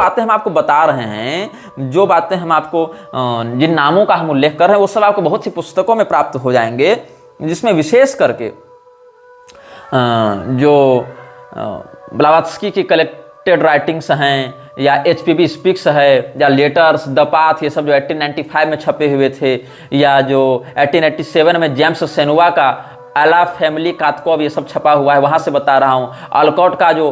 बातें हम आपको बता रहे हैं, जो बातें हम आपको जिन नामों का हम उल्लेख कर रहे हैं, वो सब आपको बहुत सी पुस्तकों में प्राप्त हो जाएंगे, जिसमें विशेष करके जो ब्लावात्स्की की कलेक्टेड राइटिंग्स हैं, या HPB स्पीक्स है, या लेटर्स, द पाथ, ये सब जो 1895 में छपे हुए थे, या जो 1887 में जेम्स सेनुआ का अला फैमिली कातकॉब, ये सब छपा हुआ है, वहाँ से बता रहा हूँ। अल्कॉट का जो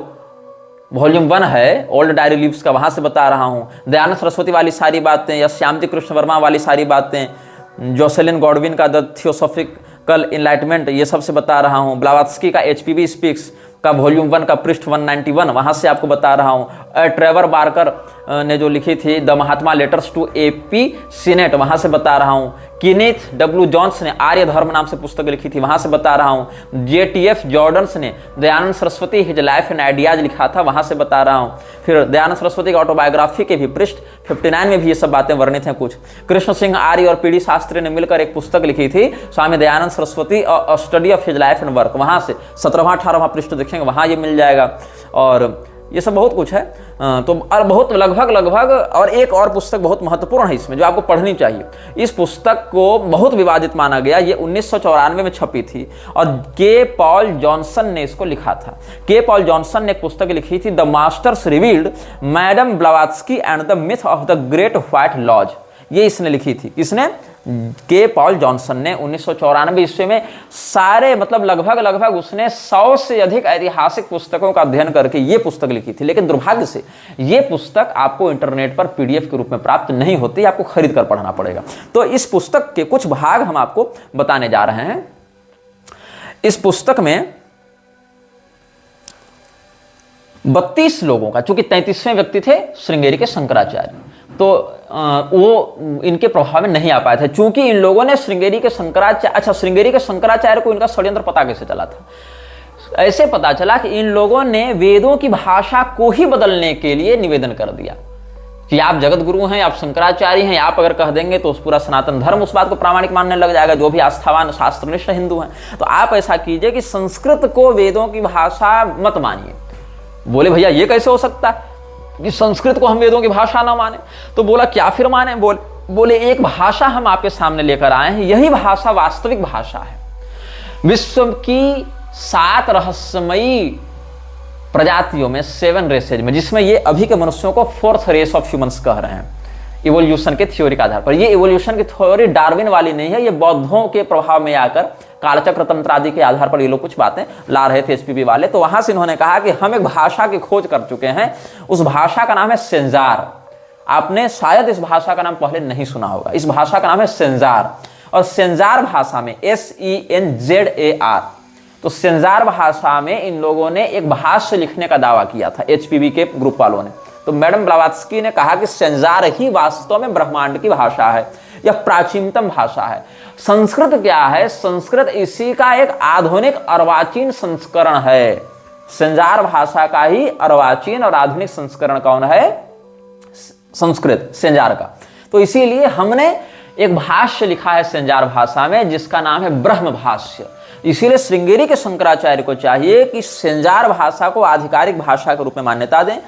वॉल्यूम 1 है ओल्ड डायरी लीव्स का, वहाँ से बता रहा हूँ। दयानंद सरस्वती वाली सारी बातें, या श्यामजी कृष्ण वर्मा वाली सारी बातें, जोसेलिन गॉडविन का द थियोसॉफिकल इनलाइटमेंट, ये सब से बता रहा हूँ। ब्लावात्स्की का HPB स्पीक्स का वॉल्यूम 1 का पृष्ठ 191, वहाँ से आपको बता रहा हूँ। ट्रेवर बार्कर ने जो लिखी थी the Mahatma letters to AP Sinnett, वहाँ से बता रहा हूँ। कीनेथ W जॉन्स ने आर्य धर्म नाम से पुस्तक लिखी थी, वहाँ से बता रहा हूँ। JTF जॉर्डन्स ने Dayanand Saraswati his life and ideas लिखा था, वहाँ से बता रहा हूँ। फिर दयानंद सरस्वती की ऑटोबायोग्राफी के भी पृष्ठ 59 में भी ये सब बातें वर्णित हैं कुछ। कृष्ण सिंह आर्य और PD शास्त्री ने मिलकर एक पुस्तक लिखी थी, Swami Dayanand Saraswati a study of his life and work, वहाँ से 17वां 18वां पृष्ठ देखेंगे, वहाँ ये मिल जाएगा। और ये सब बहुत कुछ है। तो और बहुत लगभग और एक और पुस्तक बहुत महत्वपूर्ण है इसमें, जो आपको पढ़नी चाहिए। इस पुस्तक को बहुत विवादित माना गया, ये 1994 में छपी थी और के पॉल जॉनसन ने इसको लिखा था। के पॉल जॉनसन ने एक पुस्तक लिखी थी the masters revealed madam Blavatsky and the myth of the great white lodge, ये इसने लिखी थी। किसने? के पॉल जॉनसन ने 1994 ईस्वी में। सारे मतलब लगभग उसने 100 से अधिक ऐतिहासिक पुस्तकों का अध्ययन करके ये पुस्तक लिखी थी। लेकिन दुर्भाग्य से ये पुस्तक आपको इंटरनेट पर PDF के रूप में प्राप्त नहीं होती, आपको खरीद कर पढ़ना पड़ेगा। तो इस पुस्तक के कुछ भाग हम आपको बताने जा रहे हैं। इस पुस्तक में 32 लोगों का, चूंकि 33वें व्यक्ति थे श्रृंगेरी के शंकराचार्य, तो वो इनके प्रभाव में नहीं आ पाए थे। चूंकि इन लोगों ने श्रृंगेरी के शंकराचार्य को इनका षड्यंत्र पता कैसे चला था? ऐसे पता चला कि इन लोगों ने वेदों की भाषा को ही बदलने के लिए निवेदन कर दिया कि आप जगत गुरु हैं, आप शंकराचार्य हैं, आप अगर कह देंगे तो उस पूरा सनातन धर्म उस बात को प्रामाणिक मानने लग जाएगा, जो भी आस्थावान शास्त्रनिष्ठ हिंदू हैं। तो आप ऐसा कीजिए कि संस्कृत को वेदों की भाषा मत मानिए। बोले भैया ये कैसे हो सकता है कि संस्कृत को हम वेदों की भाषा ना माने? तो बोला क्या फिर माने? बोले एक भाषा हम आपके सामने लेकर आए हैं, यही भाषा वास्तविक भाषा है। विश्व की 7 रहस्यमयी प्रजातियों में, 7 रेसेज में, जिसमें ये अभी के मनुष्यों को 4th रेस ऑफ ह्यूमंस कह रहे हैं इवोल्यूशन के थ्योरी के आधार पर। ये इवोल्यूशन की थ्योरी डार्विन वाली नहीं है, ये बौद्धों के प्रभाव में आकर कालचक्र तंत्र आदि के आधार पर ये लोग कुछ बातें ला रहे थे HPB वाले। तो वहां से इन्होंने कहा कि हम एक भाषा की खोज कर चुके हैं, उस भाषा का नाम है सेंजार। आपने शायद इस भाषा का नाम पहले नहीं सुना होगा। इस भाषा का नाम है सेंजार, और सेंजार भाषा में SENZAR, तो सेंजार भाषा में इन लोगों ने एक भाष्य लिखने का दावा किया था HPB के ग्रुप वालों ने। तो मैडम ब्लावात्स्की ने कहा कि सेंजार ही वास्तव में ब्रह्मांड की भाषा है, यह प्राचीनतम भाषा है। संस्कृत क्या है? संस्कृत इसी का एक आधुनिक अर्वाचीन संस्करण है। सेंजार भाषा का ही अर्वाचीन और आधुनिक संस्करण कौन है? संस्कृत, सेंजार का। तो इसीलिए हमने एक भाष्य लिखा है सेंजार भाषा में, जिसका नाम है ब्रह्म भाष्य। इसीलिए श्रृंगेरी के शंकराचार्य को चाहिए कि सेंजार भाषा को आधिकारिक भाषा के रूप में मान्यता दें,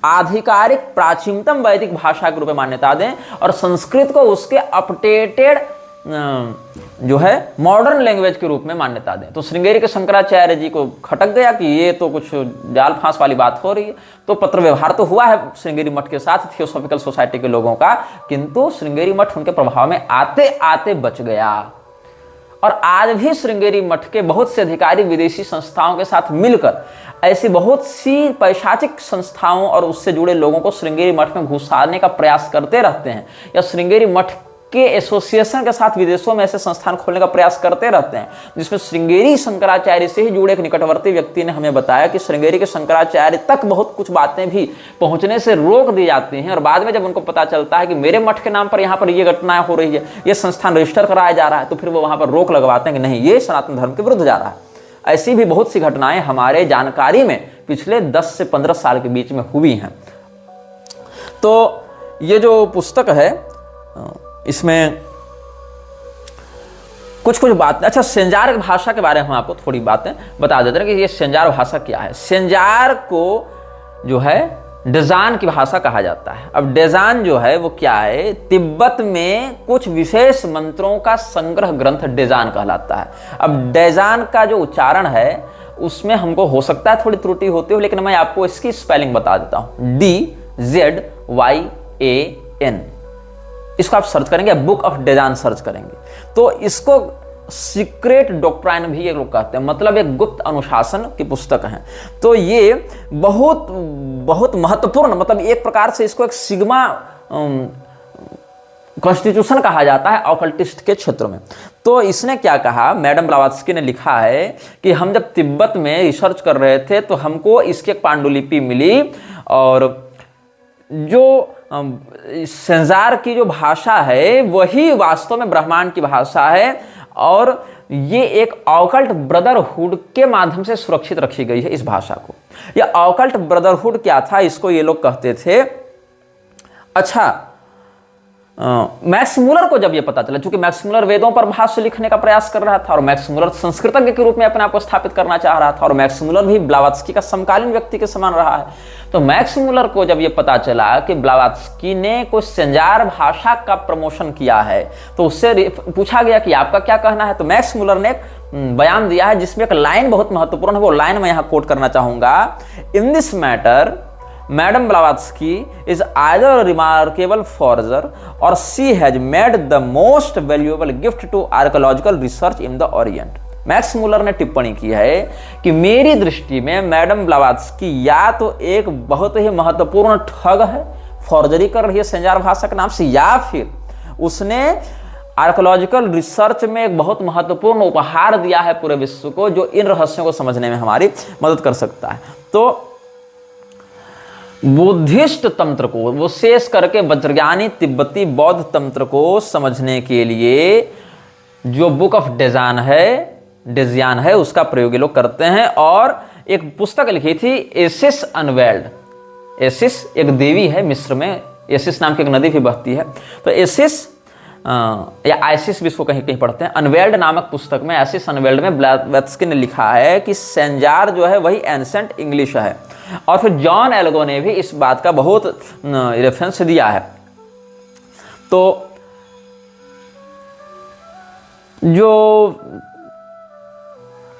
आधिकारिक प्राचीनतम वैदिक भाषा के रूप में मान्यता दें, और संस्कृत को उसके अपडेटेड जो है मॉडर्न लैंग्वेज के रूप में मान्यता दें। तो श्रृंगेरी के शंकराचार्य जी को खटक गया कि ये तो कुछ जाल फांस वाली बात हो रही है। तो पत्र व्यवहार तो हुआ है श्रृंगेरी मठ के साथ थियोसॉफिकल सोसाइटी के लोगों का, किंतु श्रृंगेरी मठ उनके प्रभाव में आते आते बच गया। और आज भी श्रृंगेरी मठ के बहुत से अधिकारी विदेशी संस्थाओं के साथ मिलकर ऐसी बहुत सी पैशाचिक संस्थाओं और उससे जुड़े लोगों को श्रृंगेरी मठ में घुसाने का प्रयास करते रहते हैं, या श्रृंगेरी मठ के एसोसिएशन के साथ विदेशों में ऐसे संस्थान खोलने का प्रयास करते रहते हैं। जिसमें श्रृंगेरी शंकराचार्य से ही जुड़े एक निकटवर्ती व्यक्ति ने हमें बताया कि श्रृंगेरी के शंकराचार्य तक बहुत कुछ बातें भी पहुंचने से रोक दी जाती हैं, और बाद में जब उनको पता चलता है कि मेरे मठ के नाम पर यहाँ पर ये घटनाएं हो रही है, ये संस्थान रजिस्टर कराया जा रहा है, तो फिर वो वहां पर रोक लगवाते हैं कि नहीं, ये सनातन धर्म के विरुद्ध जा रहा है। ऐसी भी बहुत सी घटनाएं हमारे जानकारी में पिछले 10 से 15 साल के बीच में हुई हैं। तो ये जो पुस्तक है इसमें कुछ बात, अच्छा सेंजार भाषा के बारे में हम आपको थोड़ी बातें बता देते हैं कि ये सेंजार भाषा क्या है। सेंजार को जो है डेजान की भाषा कहा जाता है। अब डेजान जो है वो क्या है, तिब्बत में कुछ विशेष मंत्रों का संग्रह ग्रंथ डेजान कहलाता है। अब डेजान का जो उच्चारण है उसमें हमको हो सकता है थोड़ी त्रुटि होती हो, लेकिन मैं आपको इसकी स्पेलिंग बता देता हूं, DZYAN। इसको आप सर्च करेंगे, बुक ऑफ डेजान सर्च करेंगे तो इसको सीक्रेट डॉक्ट्राइन भी ये लोग कहते हैं, मतलब एक गुप्त अनुशासन की पुस्तक है। तो ये बहुत बहुत महत्वपूर्ण, मतलब एक प्रकार से इसको एक सिग्मा कॉन्स्टिट्यूशन कहा जाता है ऑकल्टिस्ट के क्षेत्र में। तो इसने क्या कहा, मैडम ब्लावात्स्की ने लिखा है कि हम जब तिब्बत में रिसर्च कर रहे थे तो हमको इसकी एक पांडुलिपि मिली, और जो संसार की जो भाषा है वही वास्तव में ब्रह्मांड की भाषा है, और ये एक ऑकल्ट ब्रदरहुड के माध्यम से सुरक्षित रखी गई है इस भाषा को। यह ऑकल्ट ब्रदरहुड क्या था, इसको ये लोग कहते थे। अच्छा, मैक्स मुलर को जब ये पता चला, क्योंकि मैक्स मुलर वेदों पर भाष्य लिखने का प्रयास कर रहा था और मैक्स मुलर संस्कृतज्ञ के रूप में अपने आप को स्थापित करना चाह रहा था, और मैक्स मुलर भी ब्लावात्स्की का समकालीन व्यक्ति के समान रहा है। तो मैक्स मुलर को जब ये पता चला कि ब्लावात्स्की ने कोई संजार भाषा का प्रमोशन किया है, तो उससे पूछा गया कि आपका क्या कहना है। तो मैक्स मुलर ने एक बयान दिया है जिसमें एक लाइन बहुत महत्वपूर्ण है, वो लाइन मैं यहां कोट करना चाहूंगा। In this matter Madam Blavatsky is either a remarkable forger or she has made the most valuable gift to archaeological research in the Orient। Max Muller ने टिप्पणी की है कि मेरी दृष्टि में मैडम ब्लावात्स्की या तो एक बहुत ही महत्वपूर्ण ठग है, फॉर्जरी कर रही है संजार भाषा के नाम से, या फिर उसने आर्कोलॉजिकल रिसर्च में एक बहुत महत्वपूर्ण उपहार दिया है पूरे विश्व को, जो इन रहस्यों को समझने में हमारी मदद कर सकता है। तो बुद्धिस्ट तंत्र को, वो शेष करके वज्रज्ञानी तिब्बती बौद्ध तंत्र को समझने के लिए जो बुक ऑफ डेजान है उसका प्रयोग ये लोग करते हैं। और एक पुस्तक लिखी थी एसिस अनवेल्ड। एसिस एक देवी है मिस्र में, एसिस नाम की एक नदी भी बहती है। तो एसिस या आइसिस भी इसको कहीं कहीं पढ़ते हैं। अनवेल्ड नामक पुस्तक में, एसिस अनवेल्ड में ब्लावात्स्की ने लिखा है कि संजार जो है वही एंसेंट इंग्लिश है। और फिर जॉन एल्गो ने भी इस बात का बहुत रेफरेंस दिया है। तो जो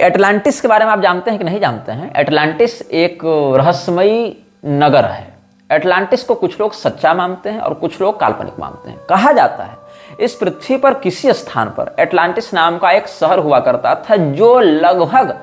एटलांटिस के बारे में आप जानते हैं कि नहीं जानते हैं? एटलांटिस एक रहस्यमयी नगर है। एटलांटिस को कुछ लोग सच्चा मानते हैं और कुछ लोग काल्पनिक मानते हैं। कहा जाता है इस पृथ्वी पर किसी स्थान पर एटलांटिस नाम का एक शहर हुआ करता था, जो लगभग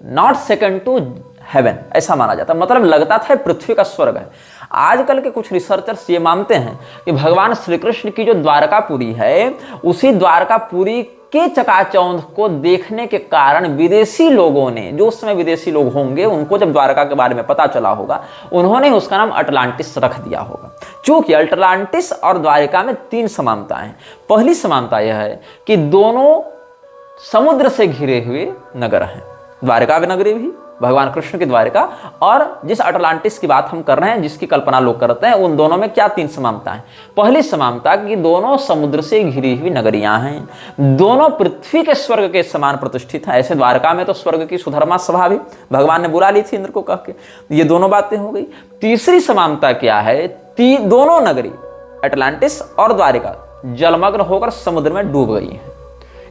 नॉट सेकंड टू हेवन ऐसा माना जाता, मतलब लगता था पृथ्वी का स्वर्ग है। आजकल के कुछ रिसर्चर्स ये मानते हैं कि भगवान श्री कृष्ण की जो द्वारकापुरी है, उसी द्वारकापुरी के चकाचौंध को देखने के कारण विदेशी लोगों ने, जो उस समय विदेशी लोग होंगे, उनको जब द्वारका के बारे में पता चला होगा, उन्होंने उसका नाम अटलांटिस रख दिया होगा। चूंकि अटलांटिस और द्वारका में 3 समानताएं हैं। पहली समानता यह है कि दोनों समुद्र से घिरे हुए नगर हैं, द्वारका नगरी भी भगवान कृष्ण की द्वारका, और जिस अटलांटिस की बात हम कर रहे हैं, जिसकी कल्पना लोग करते हैं, उन दोनों में क्या 3 समानता है। पहली समानता कि दोनों समुद्र से घिरी हुई नगरियां हैं, दोनों पृथ्वी के स्वर्ग के समान प्रतिष्ठित हैं। ऐसे द्वारका में तो स्वर्ग की सुधर्मा सभा भी भगवान ने बुला ली थी इंद्र को कह के। ये दोनों बातें हो गई। तीसरी समानता क्या है, दोनों नगरी अटलांटिस और द्वारका जलमग्न होकर समुद्र में डूब गई हैं।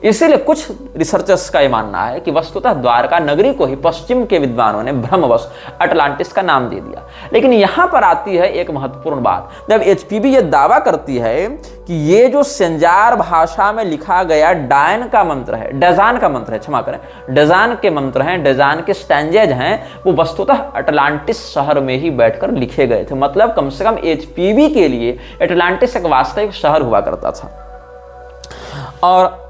इसीलिए कुछ रिसर्चर्स का यह मानना है कि वस्तुतः द्वारका नगरी को ही पश्चिम के विद्वानों ने भ्रमवश अटलांटिस का नाम दे दिया। लेकिन यहां पर आती है एक महत्वपूर्ण बात, जब एचपीबी यह दावा करती है कि ये जो संजार भाषा में लिखा गया डायन का मंत्र है, डेजान का मंत्र है, क्षमा करें, डेजान के मंत्र हैं, डेजान के स्टैंजेज हैं, वो वस्तुतः अटलांटिस शहर में ही बैठकर लिखे गए थे। मतलब कम से कम एचपीबी के लिए अटलांटिस एक वास्तविक शहर हुआ करता था। और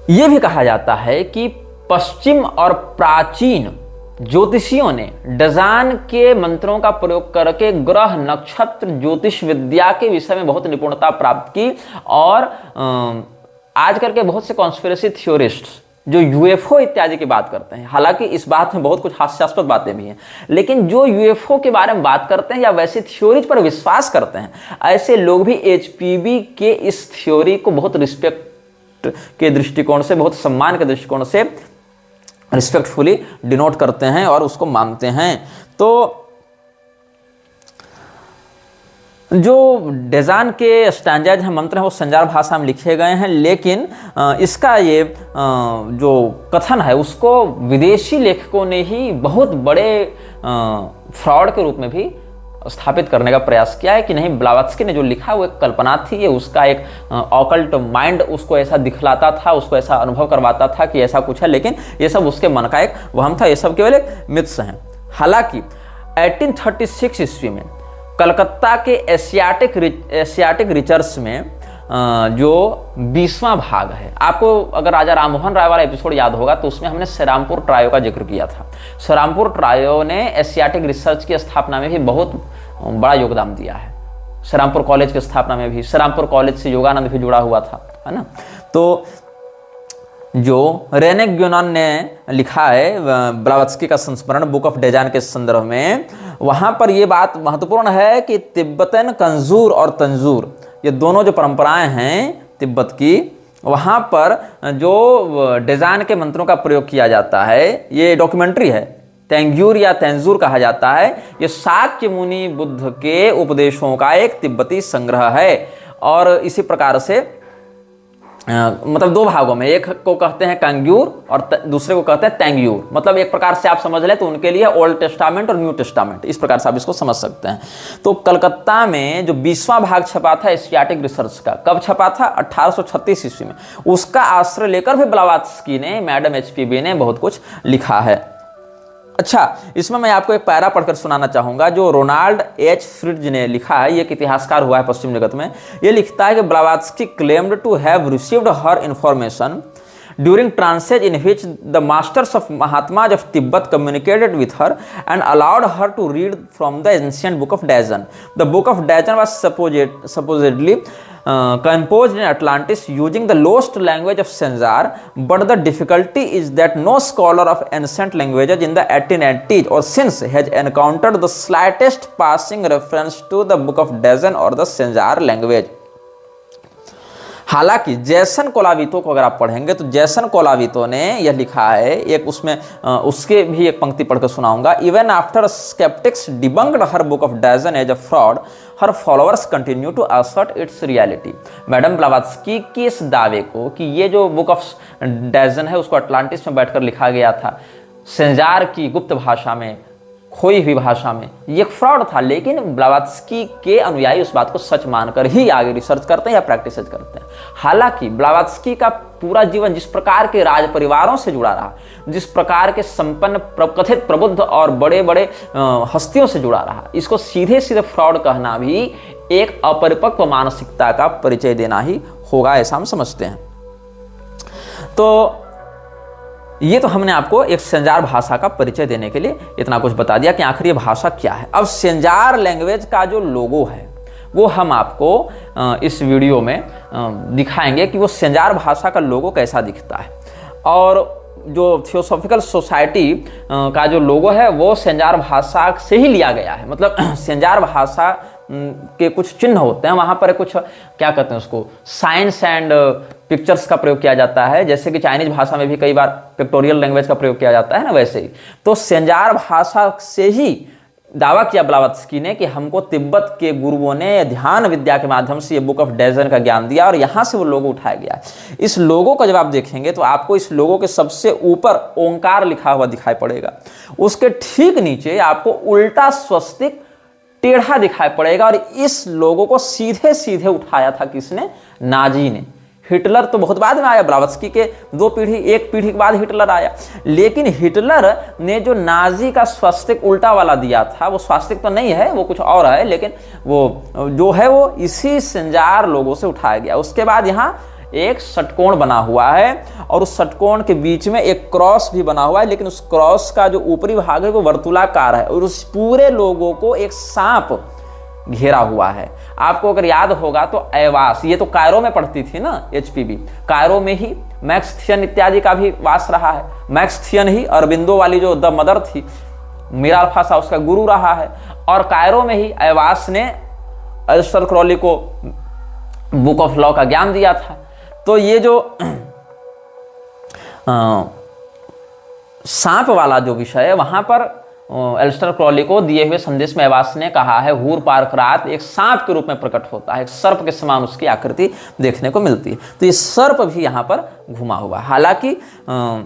यह भी कहा जाता है कि पश्चिम और प्राचीन ज्योतिषियों ने डेजान के मंत्रों का प्रयोग करके ग्रह नक्षत्र ज्योतिष विद्या के विषय में बहुत निपुणता प्राप्त की। और आजकल के बहुत से कॉन्स्पिरेसी थ्योरिस्ट जो यूएफओ इत्यादि की बात करते हैं, हालांकि इस बात में बहुत कुछ हास्यास्पद बातें भी हैं, लेकिन जो यूएफओ के बारे में बात करते हैं या वैसी थ्योरीज पर विश्वास करते हैं, ऐसे लोग भी एचपीबी के इस थ्योरी को बहुत रिस्पेक्ट के दृष्टिकोण से, बहुत सम्मान के दृष्टिकोण से रिस्पेक्टफुली डिनोट करते हैं और उसको मानते हैं। तो जो डेजान के स्टैंजाज हैं, मंत्र हैं, वो संजार भाषा में लिखे गए हैं, लेकिन इसका ये जो कथन है उसको विदेशी लेखकों ने ही बहुत बड़े फ्रॉड के रूप में भी स्थापित करने का प्रयास किया है कि नहीं, ब्लावत्स्की ने जो लिखा वो एक कल्पना थी, ये उसका एक ऑकल्ट माइंड उसको ऐसा दिखलाता था, उसको ऐसा अनुभव करवाता था कि ऐसा कुछ है, लेकिन ये सब उसके मन का एक वहम था, ये सब केवल एक मिथ्स हैं। हालांकि 1836 ईस्वी में कलकत्ता के एशियाटिक रिसर्च में जो 20वां भाग है, आपको अगर राजा राममोहन राय वाला एपिसोड याद होगा तो उसमें हमने श्रीरामपुर ट्रायो का जिक्र किया था। श्रीरामपुर ट्रायो ने एशियाटिक रिसर्च की स्थापना में भी बहुत बड़ा योगदान दिया है। श्रीरामपुर कॉलेज की स्थापना में भी, श्रीरामपुर कॉलेज से योगानंद भी जुड़ा हुआ था, है ना। तो जो रेने ग्योनान ने लिखा है ब्लावत्स्की का संस्मरण बुक ऑफ डेजान के संदर्भ में, वहां पर यह बात महत्वपूर्ण है कि तिब्बतन कंजूर और तंजूर, ये दोनों जो परंपराएं हैं तिब्बत की, वहां पर जो डेजान के मंत्रों का प्रयोग किया जाता है, ये डॉक्यूमेंट्री है, तेंग्यूर या तेंजूर कहा जाता है। ये शाक्य मुनि बुद्ध के उपदेशों का एक तिब्बती संग्रह है। और इसी प्रकार से मतलब दो भागों में, एक को कहते हैं कंग्यूर और दूसरे को कहते हैं तेंग्यूर। मतलब एक प्रकार से आप समझ लें तो उनके लिए ओल्ड टेस्टामेंट और न्यू टेस्टामेंट, इस प्रकार से आप इसको समझ सकते हैं। तो कलकत्ता में जो 20वां भाग छपा था एशियाटिक रिसर्च का, कब छपा था? 1836 ईस्वी में। उसका आश्रय लेकर भी ब्लावत्स्की ने, मैडम HPB ने बहुत कुछ लिखा है। अच्छा, इसमें मैं आपको एक पैरा पढ़कर सुनाना चाहूंगा जो रोनाल्ड H. फ्रिट्ज ने लिखा है। ये एक इतिहासकार हुआ है पश्चिम जगत में। ये लिखता है कि Blavatsky claimed to have received her information during transit in which the masters of Mahatmas of Tibet communicated with her and allowed her to read from the ancient book of Dajan. The book of Dajan was supposedly composed in Atlantis using the lost language of Sanjar, but the difficulty is that no scholar of ancient languages in the 1880s or since has encountered the slightest passing reference to the book of Dajan or the Sanjar language. हालांकि जैसन कोलावितो को अगर आप पढ़ेंगे तो जैसन कोलावितो ने यह लिखा है, एक उसमें उसके भी एक पंक्ति पढ़कर सुनाऊंगा। Even after sceptics debunked her book of Dzyan as a fraud, her followers continue to assert its reality. Madam Blavatsky के इस दावे को कि ये जो बुक ऑफ डैजन है उसको अटलांटिस में बैठकर लिखा गया था, संजार की गुप्त भाषा में, खोई हुई भाषा में, ये फ्रॉड था, लेकिन ब्लावत्स्की के अनुयायी उस बात को सच मानकर ही आगे रिसर्च करते हैं या प्रैक्टिस करते हैं। हालांकि ब्लावत्स्की का पूरा जीवन जिस प्रकार के राज परिवारों से जुड़ा रहा, जिस प्रकार के संपन्न कथित प्रबुद्ध और बड़े बड़े हस्तियों से जुड़ा रहा, इसको सीधे सीधे फ्रॉड कहना भी एक अपरिपक्व मानसिकता का परिचय देना ही होगा, ऐसा हम समझते हैं। तो ये तो हमने आपको एक संजार भाषा का परिचय देने के लिए इतना कुछ बता दिया कि आखिर ये भाषा क्या है। अब संजार लैंग्वेज का जो लोगो है वो हम आपको इस वीडियो में दिखाएंगे कि वो संजार भाषा का लोगो कैसा दिखता है। और जो थियोसॉफिकल सोसाइटी का जो लोगो है वो संजार भाषा से ही लिया गया है। मतलब संजार भाषा के कुछ चिन्ह होते हैं, वहां पर कुछ क्या कहते हैं उसको, साइंस एंड पिक्चर्स का प्रयोग किया जाता है, जैसे कि चाइनीज भाषा में भी कई बार पिक्टोरियल लैंग्वेज का प्रयोग किया जाता है ना, वैसे ही। तो संजार भाषा से ही दावा किया ब्लावत्स्की ने कि हमको तिब्बत के गुरुओं ने ध्यान विद्या के माध्यम से ये बुक ऑफ डैजन का ज्ञान दिया और यहां से वो लोगो उठाया गया। इस लोगो को जब आप देखेंगे तो आपको इस लोगो के सबसे ऊपर ओंकार लिखा हुआ दिखाई पड़ेगा, उसके ठीक नीचे आपको उल्टा स्वस्तिक टेढ़ा दिखाई पड़ेगा। और इस लोगों को सीधे सीधे उठाया था किसने? नाजी ने। हिटलर तो बहुत बाद में आया, ब्लावत्स्की के एक पीढ़ी के बाद हिटलर आया, लेकिन हिटलर ने जो नाजी का स्वास्तिक उल्टा वाला दिया था, वो स्वास्तिक तो नहीं है, वो कुछ और है, लेकिन वो जो है वो इसी संजार लोगों से उठाया गया। उसके बाद यहाँ एक षटकोण बना हुआ है और उस षटकोण के बीच में एक क्रॉस भी बना हुआ है, लेकिन उस क्रॉस का जो ऊपरी भाग है वो वर्तुलाकार है और उस पूरे लोगों को एक सांप घेरा हुआ है। आपको अगर याद होगा तो ऐवास, ये तो कायरो में पढ़ती थी ना HPB, कायरो में ही मैक्स थियन इत्यादि का भी वास रहा है। मैक्स थियन ही अरबिंदो वाली जो द मदर थी, मीरा अल्फासा, उसका गुरु रहा है। और कायरो में ही ऐवास ने अलिस्टर क्रॉली को बुक ऑफ लॉ का ज्ञान दिया था। तो ये जो सांप वाला जो विषय है, वहां पर एलिस्टर क्रॉली को दिए हुए संदेश में एवास ने कहा है हूर पार्क रात एक सांप के रूप में प्रकट होता है, एक सर्प के समान उसकी आकृति देखने को मिलती है। तो ये सर्प भी यहाँ पर घुमा हुआ, हालांकि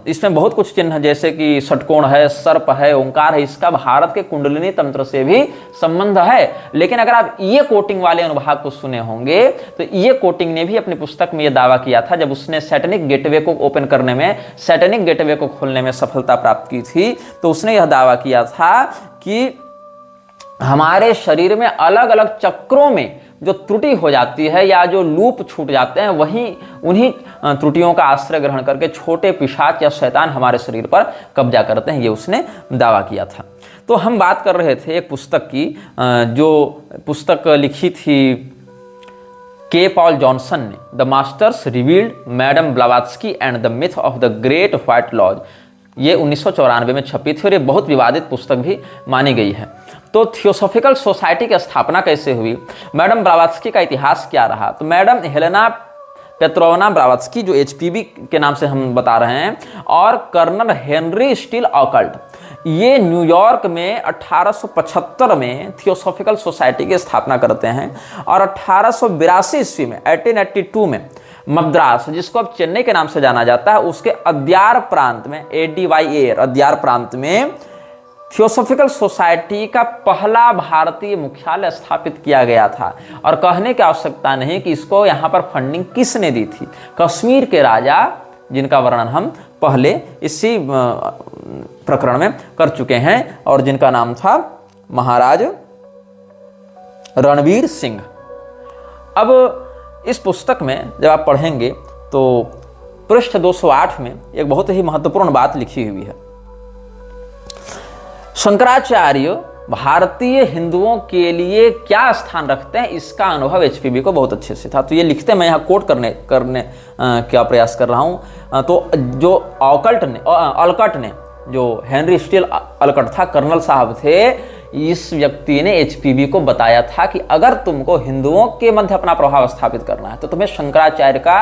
इसमें बहुत कुछ चिन्ह जैसे कि षटकोण है, सर्प है, ओंकार है, इसका भारत के कुंडलिनी तंत्र से भी संबंध है। लेकिन अगर आप ये कोटिंग वाले अनुभाग को सुने होंगे तो ये कोटिंग ने भी अपनी पुस्तक में यह दावा किया था, जब उसने सैटेनिक गेटवे को ओपन करने में, सैटेनिक गेटवे को खोलने में सफलता प्राप्त की थी, तो उसने यह दावा किया था कि हमारे शरीर में अलग अलग चक्रों में जो त्रुटि हो जाती है या जो लूप छूट जाते हैं, वहीं उन्हीं त्रुटियों का आश्रय ग्रहण करके छोटे पिशाच या शैतान हमारे शरीर पर कब्जा करते हैं, ये उसने दावा किया था। तो हम बात कर रहे थे एक पुस्तक की, जो पुस्तक लिखी थी के पॉल जॉनसन ने, the masters revealed madam Blavatsky and the myth of the great white lodge. ये 1994 में छपी थी और ये बहुत विवादित पुस्तक भी मानी गई है। तो थियोसॉफिकल सोसाइटी की स्थापना कैसे हुई, मैडम ब्लावात्स्की का इतिहास क्या रहा, तो मैडम हेलेना पेट्रोवना ब्लावात्स्की, जो HPB के नाम से हम बता रहे हैं, और कर्नल हेनरी स्टील ऑकल्ट, ये न्यूयॉर्क में 1875 में थियोसॉफिकल सोसाइटी की स्थापना करते हैं और 1882 ईस्वी में 1882 में मद्रास, जिसको अब चेन्नई के नाम से जाना जाता है, उसके अद्यार प्रांत में, ADYAR अद्यार प्रांत में थियोसॉफिकल सोसाइटी का पहला भारतीय मुख्यालय स्थापित किया गया था। और कहने की आवश्यकता नहीं कि इसको यहाँ पर फंडिंग किसने दी थी, कश्मीर के राजा, जिनका वर्णन हम पहले इसी प्रकरण में कर चुके हैं और जिनका नाम था महाराज रणवीर सिंह। अब इस पुस्तक में जब आप पढ़ेंगे तो पृष्ठ 208 में एक बहुत ही महत्वपूर्ण बात लिखी हुई है। शंकराचार्य भारतीय हिंदुओं के लिए क्या स्थान रखते हैं, इसका अनुभव HPB को बहुत अच्छे से था। तो ये लिखते हैं, मैं यहाँ कोट करने का प्रयास कर रहा हूँ। तो जो ऑलकट ने जो हेनरी स्टील ऑलकट था, कर्नल साहब थे, इस व्यक्ति ने HPB को बताया था कि अगर तुमको हिंदुओं के मध्य अपना प्रभाव स्थापित करना है तो तुम्हें शंकराचार्य का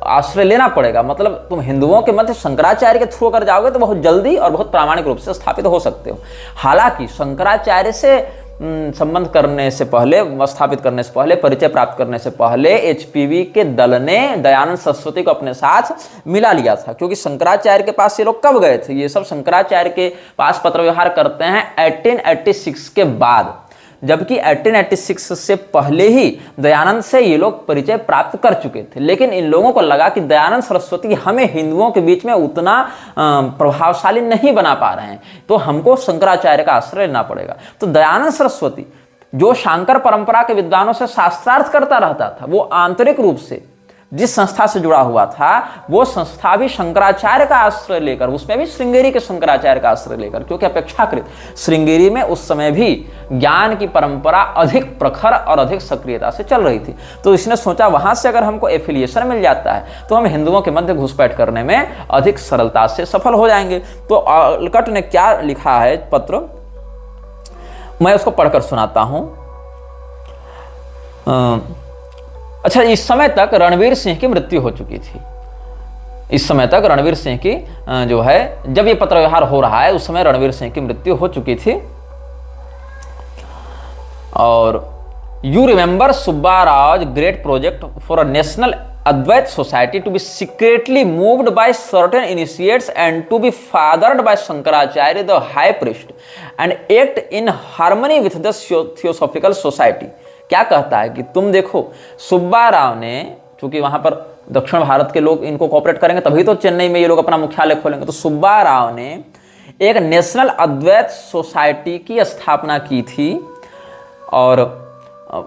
आश्रय लेना पड़ेगा। मतलब तुम हिंदुओं के मध्य शंकराचार्य के थ्रू अगर जाओगे तो बहुत जल्दी और बहुत प्रामाणिक रूप से स्थापित हो सकते हो। हालांकि शंकराचार्य से संबंध करने से पहले, स्थापित करने से पहले, परिचय प्राप्त करने से पहले HPB के दल ने दयानंद सरस्वती को अपने साथ मिला लिया था, क्योंकि शंकराचार्य के पास ये लोग कब गए थे, ये सब शंकराचार्य के पास पत्र व्यवहार करते हैं 1886 के बाद, जबकि 1886 से पहले ही दयानंद से ये लोग परिचय प्राप्त कर चुके थे। लेकिन इन लोगों को लगा कि दयानंद सरस्वती हमें हिंदुओं के बीच में उतना प्रभावशाली नहीं बना पा रहे हैं, तो हमको शंकराचार्य का आश्रय लेना पड़ेगा। तो दयानंद सरस्वती, जो शांकर परंपरा के विद्वानों से शास्त्रार्थ करता रहता था, वो आंतरिक रूप से जिस संस्था से जुड़ा हुआ था, वो संस्था भी शंकराचार्य का आश्रय लेकर, उसमें भी श्रृंगेरी के शंकराचार्य का आश्रय लेकर, क्योंकि अपेक्षाकृत श्रृंगेरी में उस समय भी ज्ञान की परंपरा अधिक प्रखर और अधिक सक्रियता से चल रही थी। तो इसने सोचा वहां से अगर हमको एफिलिएशन मिल जाता है तो हम हिंदुओं के मध्य घुसपैठ करने में अधिक सरलता से सफल हो जाएंगे। तो ऑलकट ने क्या लिखा है पत्र, मैं उसको पढ़कर सुनाता हूं। अच्छा, इस समय तक रणवीर सिंह की मृत्यु हो चुकी थी। इस समय तक रणवीर सिंह की जो है, जब ये पत्र व्यवहार हो रहा है उस समय रणवीर सिंह की मृत्यु हो चुकी थी। और you remember Subba Rao great project for a national Advaita society to be secretly moved by certain initiates and to be fathered by Shankaracharya the high priest and act in harmony with the theosophical society. क्या कहता है कि तुम देखो, सुब्बा राव ने, चूंकि वहां पर दक्षिण भारत के लोग इनको कोऑपरेट करेंगे तभी तो चेन्नई में ये लोग अपना मुख्यालय खोलेंगे, तो सुब्बा राव ने एक नेशनल अद्वैत सोसाइटी की स्थापना की थी। और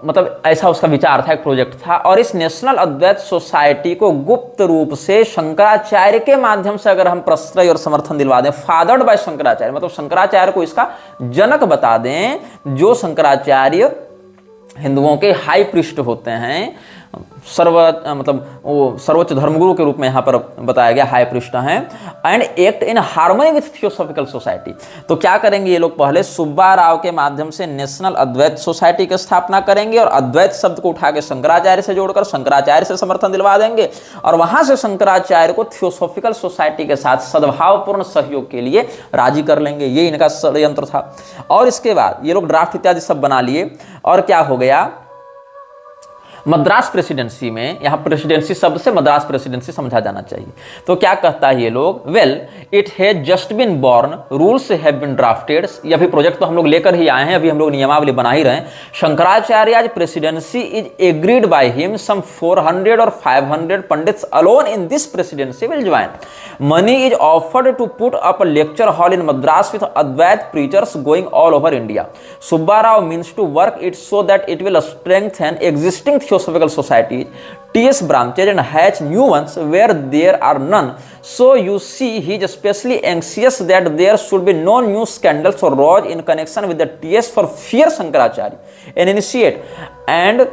मतलब ऐसा उसका विचार था, एक प्रोजेक्ट था। और इस नेशनल अद्वैत सोसाइटी को गुप्त रूप से शंकराचार्य के माध्यम से अगर हम प्रश्रय और समर्थन दिलवा दें, फादर्ड बाय शंकराचार्य, मतलब शंकराचार्य को इसका जनक बता दें, जो शंकराचार्य हिंदुओं के हाई प्रीस्ट होते हैं, मतलब वो सर्वोच्च धर्मगुरु के रूप में यहाँ पर बताया गया, हाई प्रीस्ट हैं, and act in harmony with theosophical society. तो क्या करेंगे ये लोग, पहले सुब्बा राव के माध्यम से नेशनल अद्वैत सोसाइटी की स्थापना करेंगे और अद्वैत शब्द को उठा के शंकराचार्य से जोड़कर शंकराचार्य से समर्थन दिलवा देंगे, और वहां से शंकराचार्य को थियोसॉफिकल सोसाइटी के साथ सद्भावपूर्ण सहयोग के लिए राजी कर लेंगे। ये इनका षड्यंत्र था। और इसके बाद ये लोग ड्राफ्ट इत्यादि सब बना लिए, और क्या हो गया, मद्रास प्रेसिडेंसी में, यहां प्रेसिडेंसी शब्द से मद्रास प्रेसिडेंसी समझा जाना चाहिए। तो क्या कहता है ये लोग, well it has just been born, rules have been drafted. ये अभी प्रोजेक्ट तो हम लोग लेकर ही आए हैं, अभी हम लोग नियमावली बना ही रहे हैं। Shankaracharya presidency is agreed by him, some 400 और 500 pandits alone in this presidency will join. Money is offered to put up a lecture hall in Madras with Advaita preachers going all over India. Subba Rao means to work it so that it will strengthen existing Theosophical societies, TS branches and hatch new ones where there are none. So you see, he is especially anxious that there should be no new scandals or rows in connection with the TS for fear Shankaracharya and initiate, and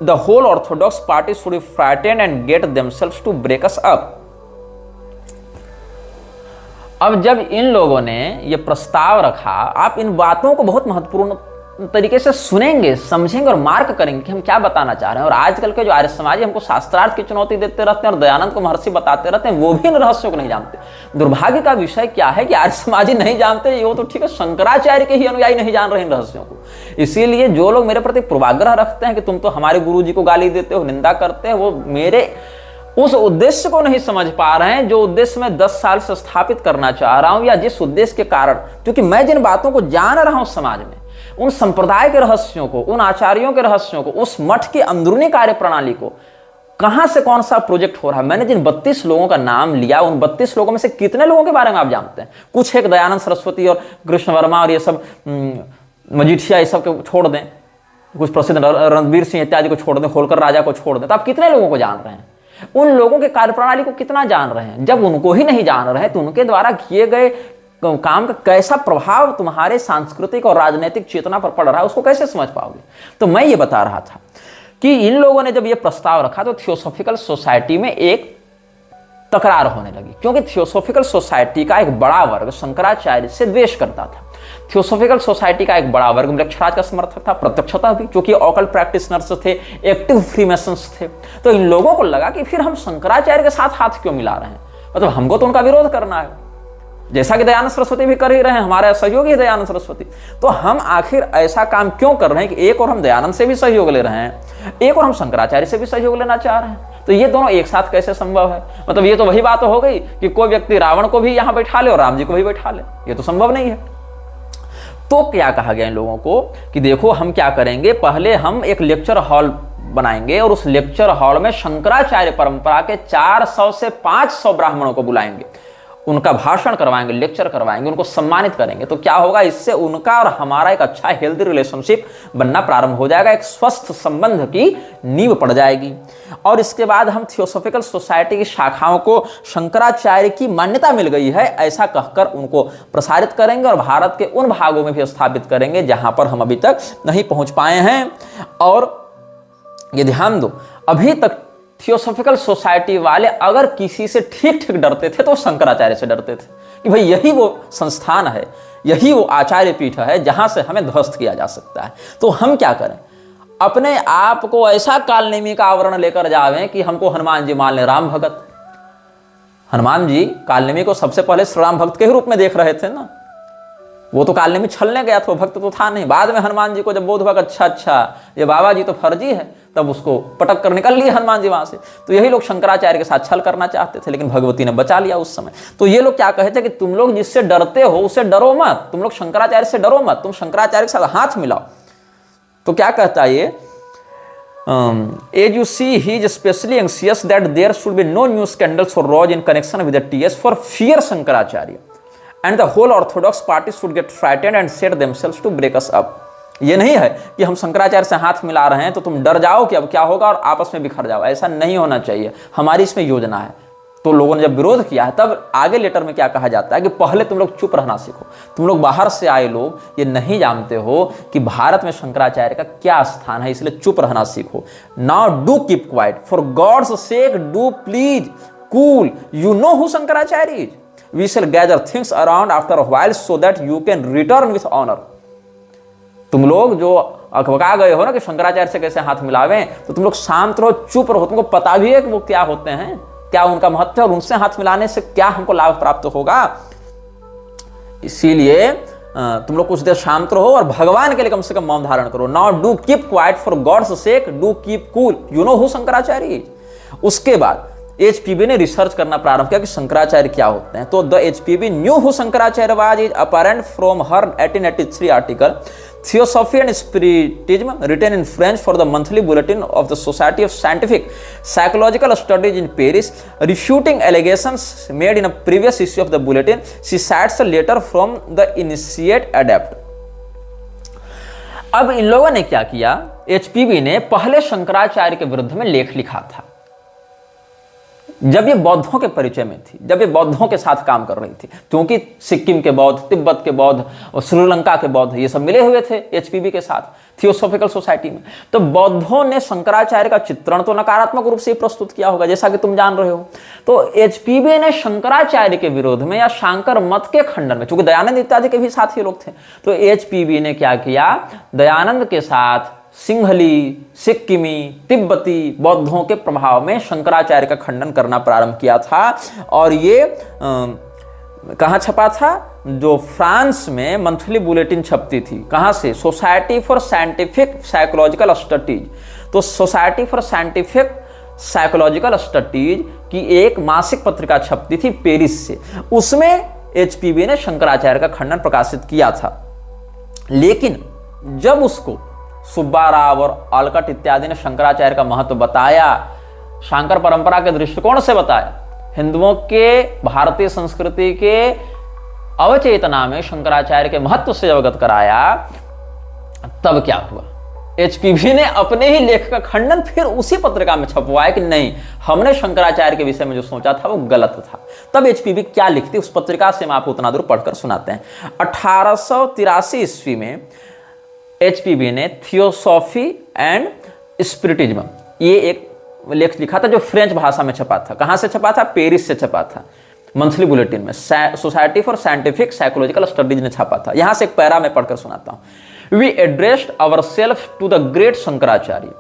the whole Orthodox party should be frightened and get themselves to break us up. अब जब इन लोगों ने ये प्रस्ताव रखा, आप इन बातों को बहुत महत्वपूर्ण तरीके से सुनेंगे, समझेंगे और मार्क करेंगे कि हम क्या बताना चाह रहे हैं। और आजकल के जो आर्य समाजी हमको शास्त्रार्थ की चुनौती देते रहते हैं और दयानंद को महर्षि बताते रहते हैं, वो भी इन रहस्यों को नहीं जानते। दुर्भाग्य का विषय क्या है कि आर्य समाजी नहीं जानते, वो तो ठीक है, शंकराचार्य के ही अनुयायी नहीं जान रहे इन रहस्यों को। इसीलिए जो लोग मेरे प्रति पूर्वाग्रह रखते हैं कि तुम तो हमारे गुरु जी को गाली देते हो, निंदा करते हो, वो मेरे उस उद्देश्य को नहीं समझ पा रहे हैं जो उद्देश्य मैं 10 साल से स्थापित करना चाह रहा हूं, या जिस उद्देश्य के कारण, क्योंकि मैं जिन बातों को जान रहा हूं समाज में, उन संप्रदाय के रहस्यों को, उन आचार्यों के रहस्यों को, उस मठ की अंदरूनी कार्य प्रणाली को, कहां से कौन सा प्रोजेक्ट हो रहा है। मैंने जिन 32 लोगों का नाम लिया, उन 32 लोगों में से कितने लोगों के बारे में आप जानते हैं? कुछ एक दयानंद सरस्वती और कृष्ण वर्मा और ये सब मजीठिया, ये सब को छोड़ दें, कुछ प्रसिद्ध रणवीर सिंह इत्यादि को छोड़ दें, होलकर राजा को छोड़ दें, तो आप कितने लोगों को जान रहे हैं? उन लोगों के कार्यप्रणाली को कितना जान रहे हैं? जब उनको ही नहीं जान रहे हैं तो उनके द्वारा किए गए काम का कैसा प्रभाव तुम्हारे सांस्कृतिक और राजनीतिक चेतना पर पड़ रहा है, उसको कैसे समझ पाओगे? तो मैं ये बता रहा था कि इन लोगों ने जब ये प्रस्ताव रखा तो थियोसॉफिकल सोसाइटी में एक तकरार होने लगी, क्योंकि थियोसॉफिकल सोसाइटी का एक बड़ा वर्ग शंकराचार्य से द्वेष करता था। थियोसॉफिकल सोसाइटी का एक बड़ा वर्ग मृक्षराज का समर्थक था, प्रत्यक्षता भी, क्योंकि ऑकल्ट प्रैक्टिशनर्स थे, एक्टिव फ्रीमेसन्स थे। तो इन लोगों को लगा कि फिर हम शंकराचार्य के साथ हाथ क्यों मिला रहे हैं, मतलब हमको तो उनका विरोध करना है, जैसा कि दयानंद सरस्वती भी कर ही रहे हैं, हमारे सहयोगी है दयानंद सरस्वती, तो हम आखिर ऐसा काम क्यों कर रहे हैं कि एक और हम दयानंद से भी सहयोग ले रहे हैं, एक और हम शंकराचार्य से भी सहयोग लेना चाह रहे हैं, तो ये दोनों एक साथ कैसे संभव है? मतलब ये तो वही बात हो गई कि कोई व्यक्ति रावण को भी यहां बैठा ले और राम जी को भी बैठा ले, ये तो संभव नहीं है। तो क्या कहा गया इन लोगों को कि देखो हम क्या करेंगे, पहले हम एक लेक्चर हॉल बनाएंगे और उस लेक्चर हॉल में शंकराचार्य परंपरा के 400 से 500 ब्राह्मणों को बुलाएंगे, उनका भाषण करवाएंगे, लेक्चर करवाएंगे, उनको सम्मानित करेंगे। तो क्या होगा, इससे उनका और हमारा एक अच्छा हेल्दी रिलेशनशिप बनना प्रारंभ हो जाएगा, एक स्वस्थ संबंध की नींव पड़ जाएगी। और इसके बाद हम थियोसॉफिकल सोसाइटी की शाखाओं को शंकराचार्य की मान्यता मिल गई है ऐसा कहकर उनको प्रसारित करेंगे और भारत के उन भागों में भी स्थापित करेंगे जहां पर हम अभी तक नहीं पहुंच पाए हैं। और ये ध्यान दो, अभी तक थियोसॉफिकल सोसाइटी वाले अगर किसी से ठीक ठीक डरते थे तो शंकराचार्य से डरते थे कि भाई यही वो संस्थान है, यही वो आचार्य पीठ है जहां से हमें ध्वस्त किया जा सकता है। तो हम क्या करें, अपने आप को ऐसा कालनेमी का आवरण लेकर जावें कि हमको हनुमान जी मान ले राम भगत। हनुमान जी कालनेमी को सबसे पहले श्री राम भक्त के ही रूप में देख रहे थे ना, वो तो कालनेमी छलने गया था, भक्त तो था नहीं। बाद में हनुमान जी को जब बोध हुआ अच्छा ये बाबा जी तो फर्जी है, तब उसको पटक कर निकल लिए हनुमान जी वहां से। तो यही लोग शंकराचार्य के साथ छल करना चाहते थे, लेकिन भगवती ने बचा लिया उस समय। तो ये लोग क्या कहते हैं कि तुम लोग जिससे डरते हो उससे डरो मत, तुम लोग शंकराचार्य से डरो मत, तुम शंकराचार्य के साथ हाथ मिलाओ। तो क्या कहता है ये, as you see, he is especially anxious that there should be no new scandals or rows in connection with the TS for fear Shankaracharya, and the whole Orthodox party should get frightened and set themselves to break us up. ये नहीं है कि हम शंकराचार्य से हाथ मिला रहे हैं तो तुम डर जाओ कि अब क्या होगा और आपस में बिखर जाओ, ऐसा नहीं होना चाहिए। हमारी इसमें योजना है, तो लोगों ने जब विरोध किया है, तब आगे लेटर में क्या कहा जाता है कि पहले तुम लोग चुप रहना सीखो, तुम लोग बाहर से आए लोग ये नहीं जानते हो कि भारत में शंकराचार्य का क्या स्थान है, इसलिए चुप रहना सीखो। Now do keep quiet, for God's sake do please cool, you know who Shankaracharya is, we shall gather things around after a while so that you can return with honour. तुम लोग जो अकबका गए हो ना कि शंकराचार्य से कैसे हाथ मिलावें, तो तुम लोग शांत रहो, चुप रहो, तुमको पता भी है कि वो क्या होते हैं, क्या उनका महत्व है और उनसे हाथ मिलाने से क्या हमको लाभ प्राप्त होगा। इसीलिए तुम लोग कुछ देर शांत रहो और भगवान के लिए कम से कम मौन धारण करो। Now do keep quiet for God's sake do keep cool, you know who Shankaracharya is. उसके बाद एचपीबी ने रिसर्च करना प्रारंभ किया कि शंकराचार्य क्या होते हैं। तो the HPB knew who Shankaracharya was is apparent from her 1883 article Theosophy and Spiritism written in French for the monthly bulletin of the Society of Scientific Psychological Studies in Paris, refuting allegations made in a previous issue of the bulletin. She cites a letter from the initiate adept. अब इन लोगों ने क्या किया, HPB ने पहले शंकराचार्य के विरुद्ध में लेख लिखा था जब ये बौद्धों के परिचय में थी, जब ये बौद्धों के साथ काम कर रही थी, क्योंकि सिक्किम के बौद्ध, तिब्बत के बौद्ध और श्रीलंका के बौद्ध ये सब मिले हुए थे एचपीबी के साथ थियोसॉफिकल सोसाइटी में। तो बौद्धों ने शंकराचार्य का चित्रण तो नकारात्मक रूप से प्रस्तुत किया होगा, जैसा कि तुम जान रहे हो। तो एचपीबी ने शंकराचार्य के विरोध में या शांकर मत के खंडन में, चूंकि दयानंद इत्यादि के भी साथी लोग थे, तो एचपीबी ने क्या किया, दयानंद के साथ सिंहली, सिक्किमी, तिब्बती बौद्धों के प्रभाव में शंकराचार्य का खंडन करना प्रारंभ किया था। और ये कहाँ छपा था, जो फ्रांस में मंथली बुलेटिन छपती थी, कहाँ से, society for scientific psychological studies. तो society for scientific psychological studies की एक मासिक पत्रिका छपती थी पेरिस से, उसमें एचपीबी ने शंकराचार्य का खंडन प्रकाशित किया था। लेकिन जब उसको सुब्बा राव और आलकट इत्यादि ने शंकराचार्य का महत्व बताया, शांकर परंपरा के दृष्टिकोण से बताया, हिंदुओं के भारतीय संस्कृति के अवचेतना में शंकराचार्य के महत्व से अवगत कराया, तब क्या हुआ, एचपीबी ने अपने ही लेख का खंडन फिर उसी पत्रिका में छपवाया कि नहीं, हमने शंकराचार्य के विषय में जो सोचा था वो गलत था। तब एचपीबी क्या लिखती, उस पत्रिका से हम आपको उतना दूर पढ़कर सुनाते हैं। 1883 ईस्वी में एचपीबी ने थियोसॉफी एंड स्पिरिटिज्म ये एक लेख लिखा था, जो फ्रेंच भाषा में छपा था। कहां से छपा था, पेरिस से छपा था, मंथली बुलेटिन में society for scientific psychological studies ने छपा था। यहां से एक पैरा मैं पढ़कर सुनाता हूं। We addressed ourself to the great Shankaracharya,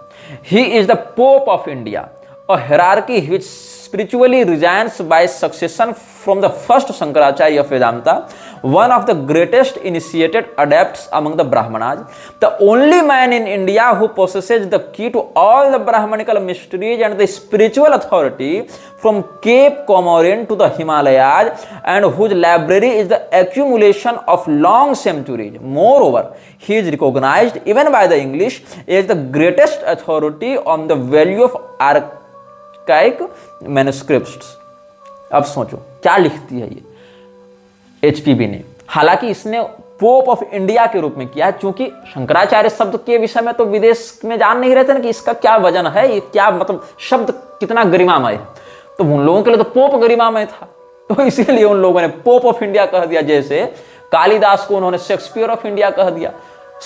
he is the pope of India, a hierarchy which spiritually resigns by succession from the first Shankaracharya of Vedanta, one of the greatest initiated adepts among the Brahmanas, the only man in India who possesses the key to all the Brahmanical mysteries and the spiritual authority from Cape Comorin to the Himalayas, and whose library is the accumulation of long centuries. Moreover, he is recognized even by the English as the greatest authority on the value of manuscripts. अब सोचो क्या लिखती है ये HPB ने। हालांकि इसने pope of India के रूप में किया है, क्योंकि शंकराचार्य शब्द के विषय में तो विदेश में जान नहीं रहते ना कि इसका क्या वजन है, ये क्या मतलब शब्द कितना गरिमामय है। तो उन लोगों के लिए तो पोप गरिमामय था, तो इसीलिए उन लोगों ने पोप ऑफ इंडिया कह दिया। जैसे कालिदास को उन्होंने शेक्सपियर ऑफ इंडिया कह दिया,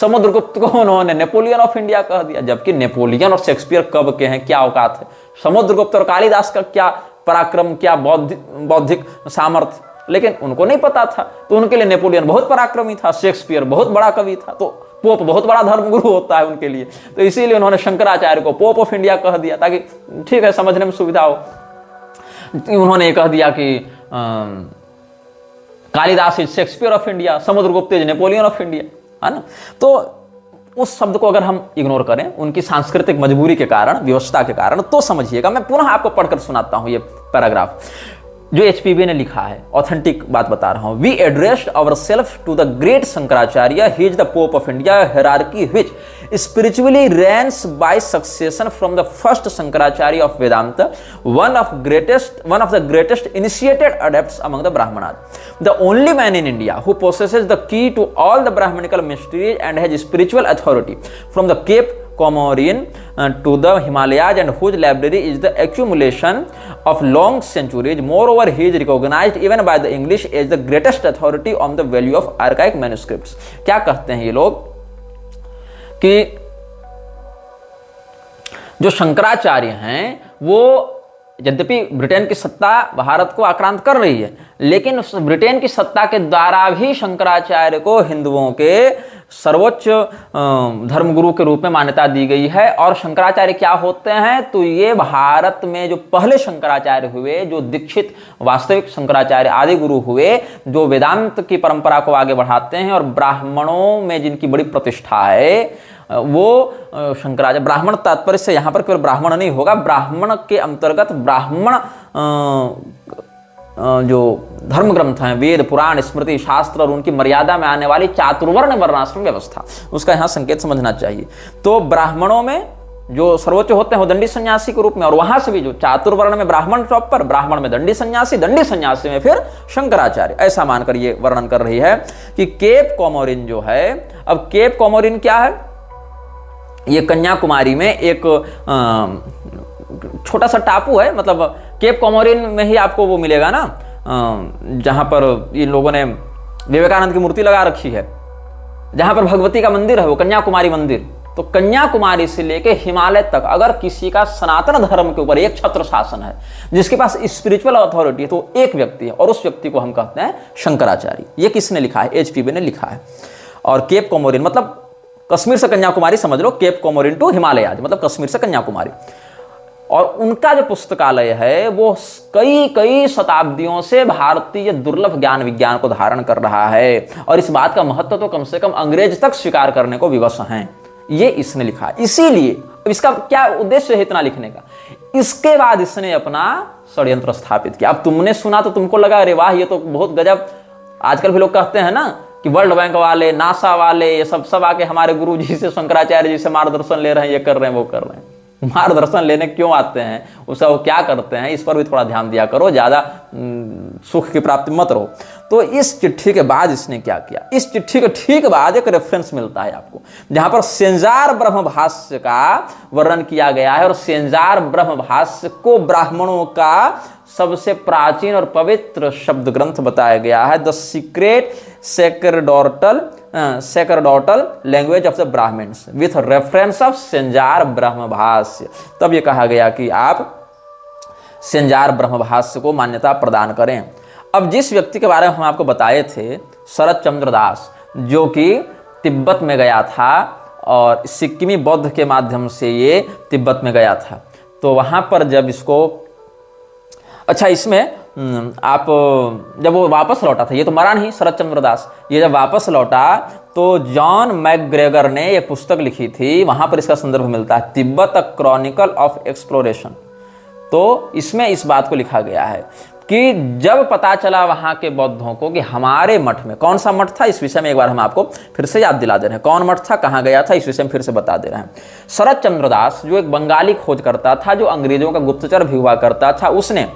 समुद्रगुप्त को उन्होंने नेपोलियन ऑफ इंडिया कह दिया, जबकि नेपोलियन और शेक्सपियर कब के हैं, क्या औकात है। समुद्रगुप्त और कालिदास का क्या पराक्रम, क्या बौद्धिक सामर्थ्य, लेकिन उनको नहीं पता था। तो उनके लिए नेपोलियन बहुत पराक्रमी था, शेक्सपियर बहुत बड़ा कवि था, तो पोप बहुत बड़ा धर्मगुरु होता है उनके लिए। तो इसीलिए उन्होंने शंकराचार्य को पोप ऑफ इंडिया कह दिया, ताकि ठीक है समझने में सुविधा हो। उन्होंने कह दिया कि Kalidas is Shakespeare of India, Samudragupta is Napoleon of India, है ना। तो उस शब्द को अगर हम इग्नोर करें उनकी सांस्कृतिक मजबूरी के कारण, व्यवस्था के कारण, तो समझिएगा। मैं पुनः आपको पढ़कर सुनाता हूं ये पैराग्राफ जो एचपीबी ने लिखा है, ऑथेंटिक बात बता रहा हूं। We addressed ourself to the great Shankaracharya, he is the pope of India, hierarchy which spiritually reigns by succession from the first Shankaracharya of Vedanta, one of the greatest initiated adepts among the Brahmanas, the only man in India who possesses the key to all the Brahmanical mysteries and has spiritual authority from the Cape Comorin to the Himalayas and whose library is the accumulation of long centuries. Moreover, he is recognized even by the English as the greatest authority on the value of archaic manuscripts. क्या कहते हैं ये लोग कि जो शंकराचार्य हैं वो यद्यपि ब्रिटेन की सत्ता भारत को आक्रांत कर रही है, लेकिन उस ब्रिटेन की सत्ता के द्वारा भी शंकराचार्य को हिंदुओं के सर्वोच्च धर्मगुरु के रूप में मान्यता दी गई है। और शंकराचार्य क्या होते हैं, तो ये भारत में जो पहले शंकराचार्य हुए, जो दीक्षित वास्तविक शंकराचार्य आदि गुरु हुए, जो वेदांत की परंपरा को आगे बढ़ाते हैं और ब्राह्मणों में जिनकी बड़ी प्रतिष्ठा है वो शंकराचार्य। ब्राह्मण तात्पर्य से यहां पर केवल ब्राह्मण नहीं होगा, ब्राह्मण के अंतर्गत ब्राह्मण जो धर्म ग्रंथ हैं, वेद पुराण स्मृति शास्त्र और उनकी मर्यादा में आने वाली चातुर्वर्ण वर्णाश्रम व्यवस्था, उसका यहां संकेत समझना चाहिए। तो ब्राह्मणों में जो सर्वोच्च होते हैं वो दंडी सन्यासी के रूप में, और वहां से भी जो चातुर्वर्ण में ब्राह्मण टॉप पर, ब्राह्मण में दंडी सन्यासी में फिर शंकराचार्य, ऐसा मानकर ये वर्णन कर रही है कि केप कोमोरिन जो है। अब केप कोमोरिन क्या है, ये कन्याकुमारी में एक छोटा सा टापू है, मतलब केप कोमोरिन में ही आपको वो मिलेगा ना जहां पर इन लोगों ने विवेकानंद की मूर्ति लगा रखी है, जहां पर भगवती का मंदिर है, वो कन्याकुमारी मंदिर। तो कन्याकुमारी से लेके हिमालय तक अगर किसी का सनातन धर्म के ऊपर एक छत्र शासन है, जिसके पास स्पिरिचुअल अथॉरिटी है, तो एक व्यक्ति है, और उस व्यक्ति को हम कहते हैं शंकराचार्य। ये किसने लिखा है, HPB ने लिखा है। और केप कोमोरिन मतलब कश्मीर से कन्याकुमारी समझ लो, केप कोमोरिन टू हिमालयाज मतलब कश्मीर से कन्याकुमारी। और उनका जो पुस्तकालय है वो कई शताब्दियों से भारतीय दुर्लभ ज्ञान विज्ञान को धारण कर रहा है, और इस बात का महत्व तो कम से कम अंग्रेज तक स्वीकार करने को विवश हैं। ये इसने लिखा है। इसीलिए इसका क्या उद्देश्य है इतना लिखने का, इसके बाद इसने अपना षड्यंत्र स्थापित किया। अब तुमने सुना तो तुमको लगा अरे वाह ये तो बहुत गजब। आजकल भी लोग कहते हैं ना कि वर्ल्ड बैंक वाले, नासा वाले, ये सब आके हमारे गुरु जी से, शंकराचार्य जी से मार्गदर्शन ले रहे हैं, ये कर रहे हैं वो कर रहे हैं। मार्गदर्शन लेने क्यों आते हैं, उसका वो क्या करते हैं, इस पर भी थोड़ा ध्यान दिया करो, ज्यादा सुख की प्राप्ति मत रहो। तो इस चिट्ठी के बाद इसने क्या किया, इस चिट्ठी के ठीक बाद एक रेफरेंस मिलता है आपको जहां पर सेंजार ब्रह्म भाष्य का वर्णन किया गया है। और सेंजार ब्रह्म भाष्य को ब्राह्मणों का सबसे प्राचीन और पवित्र शब्द ग्रंथ बताया गया है, the secret sacerdotal language of the Brahmans with reference of Senzar Brahma Bhashya. तब ये कहा गया कि आप सेंजार ब्रह्म भाष्य को मान्यता प्रदान करें। अब जिस व्यक्ति के बारे में हम आपको बताए थे, शरद चंद्र दास, जो कि तिब्बत में गया था और सिक्किमी बौद्ध के माध्यम से ये तिब्बत में गया था, तो वहां पर जब इसको, अच्छा इसमें आप जब वो वापस लौटा था, ये तो मरा नहीं शरद चंद्र दास, ये जब वापस लौटा तो जॉन मैकग्रेगर ने एक पुस्तक लिखी थी, वहां पर इसका संदर्भ मिलता है, तिब्बत अ क्रॉनिकल ऑफ एक्सप्लोरेशन। तो इसमें इस बात को लिखा गया है कि जब पता चला वहां के बौद्धों को कि हमारे मठ में, कौन सा मठ था इस विषय में एक बार हम आपको फिर से याद दिला दे रहे हैं, कौन मठ था, कहां गया था, इस विषय में फिर से बता दे रहे हैं। शरद चंद्र दास जो एक बंगाली खोजकर्ता था, जो अंग्रेजों का गुप्तचर भी हुआ करता था, उसने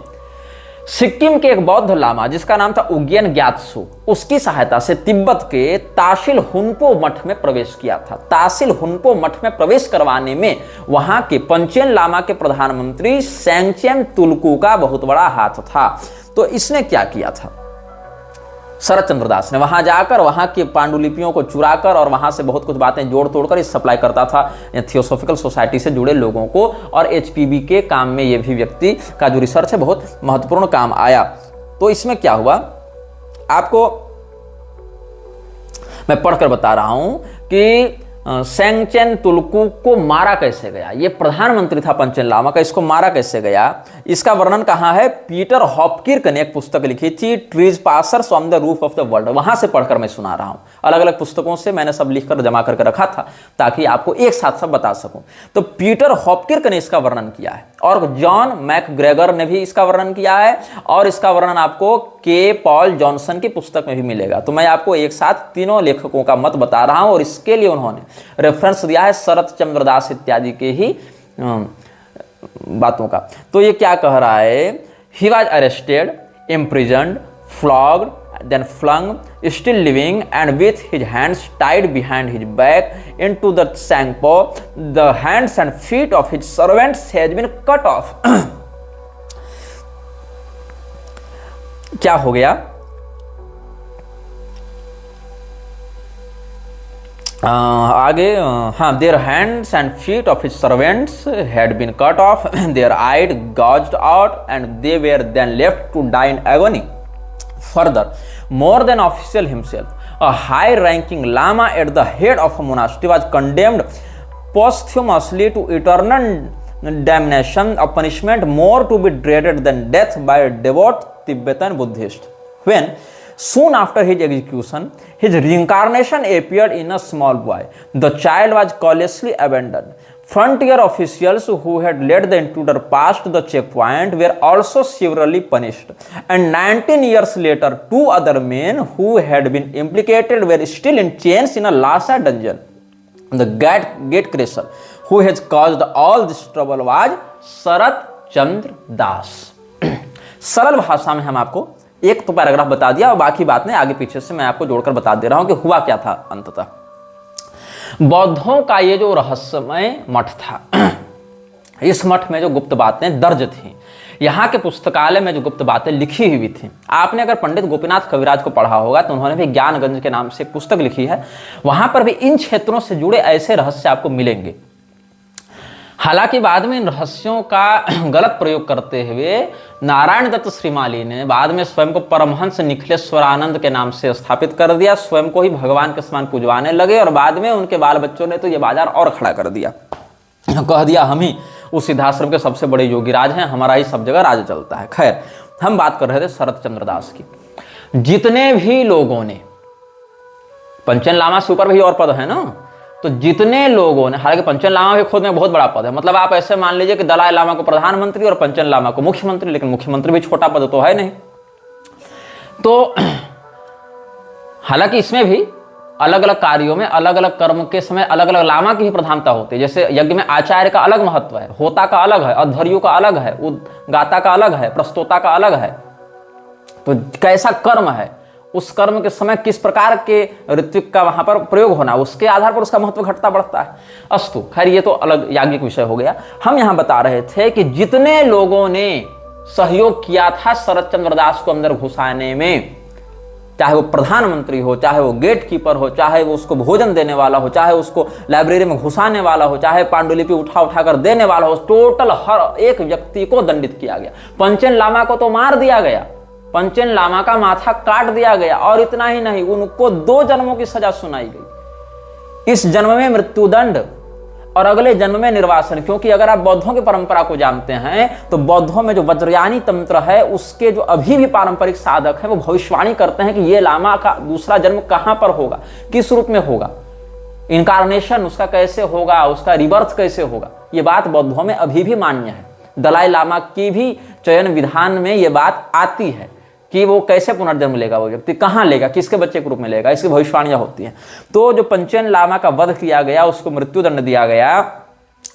सिक्किम के एक बौद्ध लामा जिसका नाम था उग्यन ग्यात्सु, उसकी सहायता से तिब्बत के ताशिल हुनपो मठ में प्रवेश किया था। ताशिल हुनपो मठ में प्रवेश करवाने में वहां के पंचेन लामा के प्रधानमंत्री सेंगचेम तुलकू का बहुत बड़ा हाथ था। तो इसने क्या किया था, शरद चंद्र दास ने वहां जाकर वहां की पांडुलिपियों को चुराकर और वहां से बहुत कुछ बातें जोड़ तोड़कर इस सप्लाई करता था थियोसॉफिकल सोसाइटी से जुड़े लोगों को। और HPB के काम में ये भी व्यक्ति का जो रिसर्च है बहुत महत्वपूर्ण काम आया। तो इसमें क्या हुआ आपको मैं पढ़कर बता रहा हूं कि सेंगचेन तुलकू को मारा कैसे गया। ये प्रधानमंत्री था पंचेन लामा का, इसको मारा कैसे गया, इसका वर्णन कहां है, पीटर हॉपकिर्क ने एक पुस्तक लिखी थी, trees passers on the roof of the world, वहां से पढ़कर मैं सुना रहा हूं। अलग अलग पुस्तकों से मैंने सब लिखकर जमा करके रखा था ताकि आपको एक साथ सब बता सकूं। तो पीटर हॉपकिर्क ने इसका वर्णन किया है और जॉन मैकग्रेगर ने भी इसका वर्णन किया है, और इसका वर्णन आपको के पॉल जॉनसन की पुस्तक में भी मिलेगा। तो मैं आपको एक साथ तीनों लेखकों का मत बता रहा हूं, और इसके लिए उन्होंने रेफरेंस दिया है शरद चंद्र दास इत्यादि के ही बातों का। तो ये क्या कह रहा है, he was arrested, imprisoned, flogged, then flung still living and with his hands tied behind his back into the sangpo, the hands and feet of his servants has been cut off. क्या हो गया? आगे हाँ, their hands and feet of his servants had been cut off, their eyes gouged out, and they were then left to die in agony. Further, more than official himself, a high-ranking lama at the head of a monastery was condemned posthumously to eternal damnation, a punishment more to be dreaded than death by a devout Tibetan Buddhist. When, soon after his execution, his reincarnation appeared in a small boy, the child was callously abandoned. Frontier officials who had led the intruder past the checkpoint were also severely punished, and 19 years later, 2 other men who had been implicated were still in chains in a Lhasa dungeon. The gatecrasher who has caused all this trouble was शरत चंद्र दास. सरल भाषा में हम आपको एक तो paragraph बता दिया और बाकी बात नहीं, आगे पीछे से मैं आपको जोड़कर बता दे रहा हूं कि हुआ क्या था अंततः. बौद्धों का ये जो रहस्यमय मठ था, इस मठ में जो गुप्त बातें दर्ज थी, यहाँ के पुस्तकालय में जो गुप्त बातें लिखी हुई थी, आपने अगर पंडित गोपीनाथ कविराज को पढ़ा होगा तो उन्होंने भी ज्ञानगंज के नाम से एक पुस्तक लिखी है, वहां पर भी इन क्षेत्रों से जुड़े ऐसे रहस्य आपको मिलेंगे. हालांकि बाद में इन रहस्यों का गलत प्रयोग करते हुए नारायण दत्त श्रीमाली ने बाद में स्वयं को परमहंस निखिलेश्वरानंद के नाम से स्थापित कर दिया, स्वयं को ही भगवान के समान पूजवाने लगे, और बाद में उनके बाल बच्चों ने तो ये बाजार और खड़ा कर दिया, कह दिया हम ही उस सिद्धाश्रम के सबसे बड़े योगीराज हैं, हमारा ही सब जगह राज चलता है. खैर, हम बात कर रहे थे शरत चंद्र दास की. जितने भी लोगों ने, पंचन लामा से ऊपर भी और पद है ना, तो जितने लोगों ने, हालांकि पंचन लामा भी खुद में बहुत बड़ा पद है, मतलब आप ऐसे मान लीजिए कि दलाई लामा को प्रधानमंत्री और पंचन लामा को मुख्यमंत्री, लेकिन मुख्यमंत्री भी छोटा पद तो है नहीं. तो हालांकि इसमें भी अलग अलग कार्यों में अलग अलग कर्म के समय अलग अलग लामा की ही प्रधानता होती है. जैसे यज्ञ में आचार्य का अलग महत्व है, होता का अलग है, अध्वर्यु का अलग है, उद्गाता का अलग है, प्रस्तोता का अलग है. तो कैसा कर्म है, उस कर्म के समय किस प्रकार के ऋत्विक का वहां पर प्रयोग होना, उसके आधार पर उसका महत्व घटता बढ़ता है. अस्तु, खैर ये तो अलग याज्ञिक विषय हो गया. हम यहां बता रहे थे कि जितने लोगों ने सहयोग किया था शरत चंद्र दास को अंदर घुसाने में, चाहे वो प्रधानमंत्री हो, चाहे वो गेट कीपर हो, चाहे वो उसको भोजन देने वाला हो, चाहे उसको लाइब्रेरी में घुसाने वाला हो, चाहे पांडुलिपि उठा कर देने वाला हो, टोटल हर एक व्यक्ति को दंडित किया गया. पंचन लामा को तो मार दिया गया, पंचन लामा का माथा काट दिया गया, और इतना ही नहीं, उनको 2 जन्मों की सजा सुनाई गई. इस जन्म में मृत्युदंड और अगले जन्म में निर्वासन. क्योंकि अगर आप बौद्धों की परंपरा को जानते हैं तो बौद्धों में जो वज्रयानी तंत्र है, उसके जो अभी भी पारंपरिक साधक हैं वो भविष्यवाणी करते हैं कि ये लामा का दूसरा जन्म कहां पर होगा, किस रूप में होगा, इनकारनेशन उसका कैसे होगा, उसका रिबर्थ कैसे होगा. ये बात बौद्धों में अभी भी मान्य है. दलाई लामा की भी चयन विधान में ये बात आती है कि वो कैसे पुनर्जन्म लेगा, वो व्यक्ति कहां लेगा, किसके बच्चे के रूप में लेगा, इसकी भविष्यवाणियां होती हैं. तो जो पंचन लामा का वध किया गया, उसको मृत्युदंड दिया गया,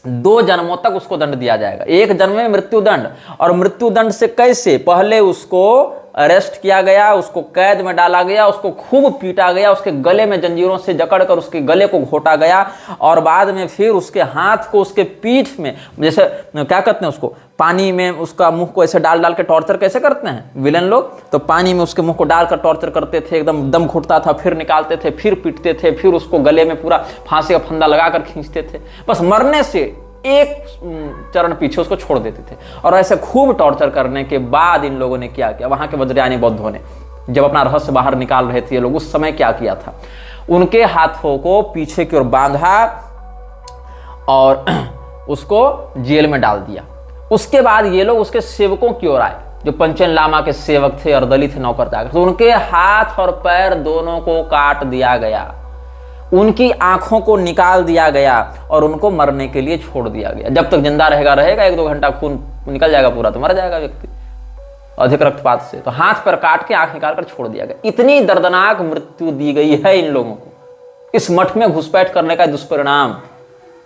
2 जन्मों तक उसको दंड दिया जाएगा. 1 जन्म में मृत्युदंड, और मृत्युदंड से कैसे, पहले उसको अरेस्ट किया गया, उसको कैद में डाला गया, उसको खूब पीटा गया, उसके गले में जंजीरों से जकड़कर उसके गले को घोटा गया, और बाद में फिर उसके हाथ को उसके पीठ में, जैसे क्या कहते हैं उसको, पानी में उसका मुंह को ऐसे डाल के टॉर्चर कैसे करते हैं विलेन लोग, तो पानी में उसके मुंह को डालकर टॉर्चर करते थे, एकदम दम घुटता था, फिर निकालते थे, फिर पीटते थे, फिर उसको गले में पूरा फांसी का फंदा लगाकर खींचते थे. बस मरने से एक चरण पीछे उसको छोड़ देते थे. और ऐसे खूब टॉर्चर करने के बाद इन लोगों ने क्या किया, वहां के वज्रयानी बौद्धों ने जब अपना रहस्य बाहर निकाल रहे थे ये लोग, उस समय क्या किया था, उनके हाथों को पीछे की ओर बांधा और उसको जेल में डाल दिया. उसके बाद ये लोग उसके सेवकों की ओर आए, जो पंचन लामा के सेवक थे और दलित थे नौकर जाकर, तो उनके हाथ और पैर दोनों को काट दिया गया, उनकी आंखों को निकाल दिया गया और उनको मरने के लिए छोड़ दिया गया. जब तक जिंदा रहेगा 1-2 घंटा खून निकल जाएगा पूरा तो मर जाएगा व्यक्ति अधिक रक्तपात से. तो हाथ पर काट के आंख निकाल कर छोड़ दिया गया. इतनी दर्दनाक मृत्यु दी गई है इन लोगों को, इस मठ में घुसपैठ करने का दुष्परिणाम.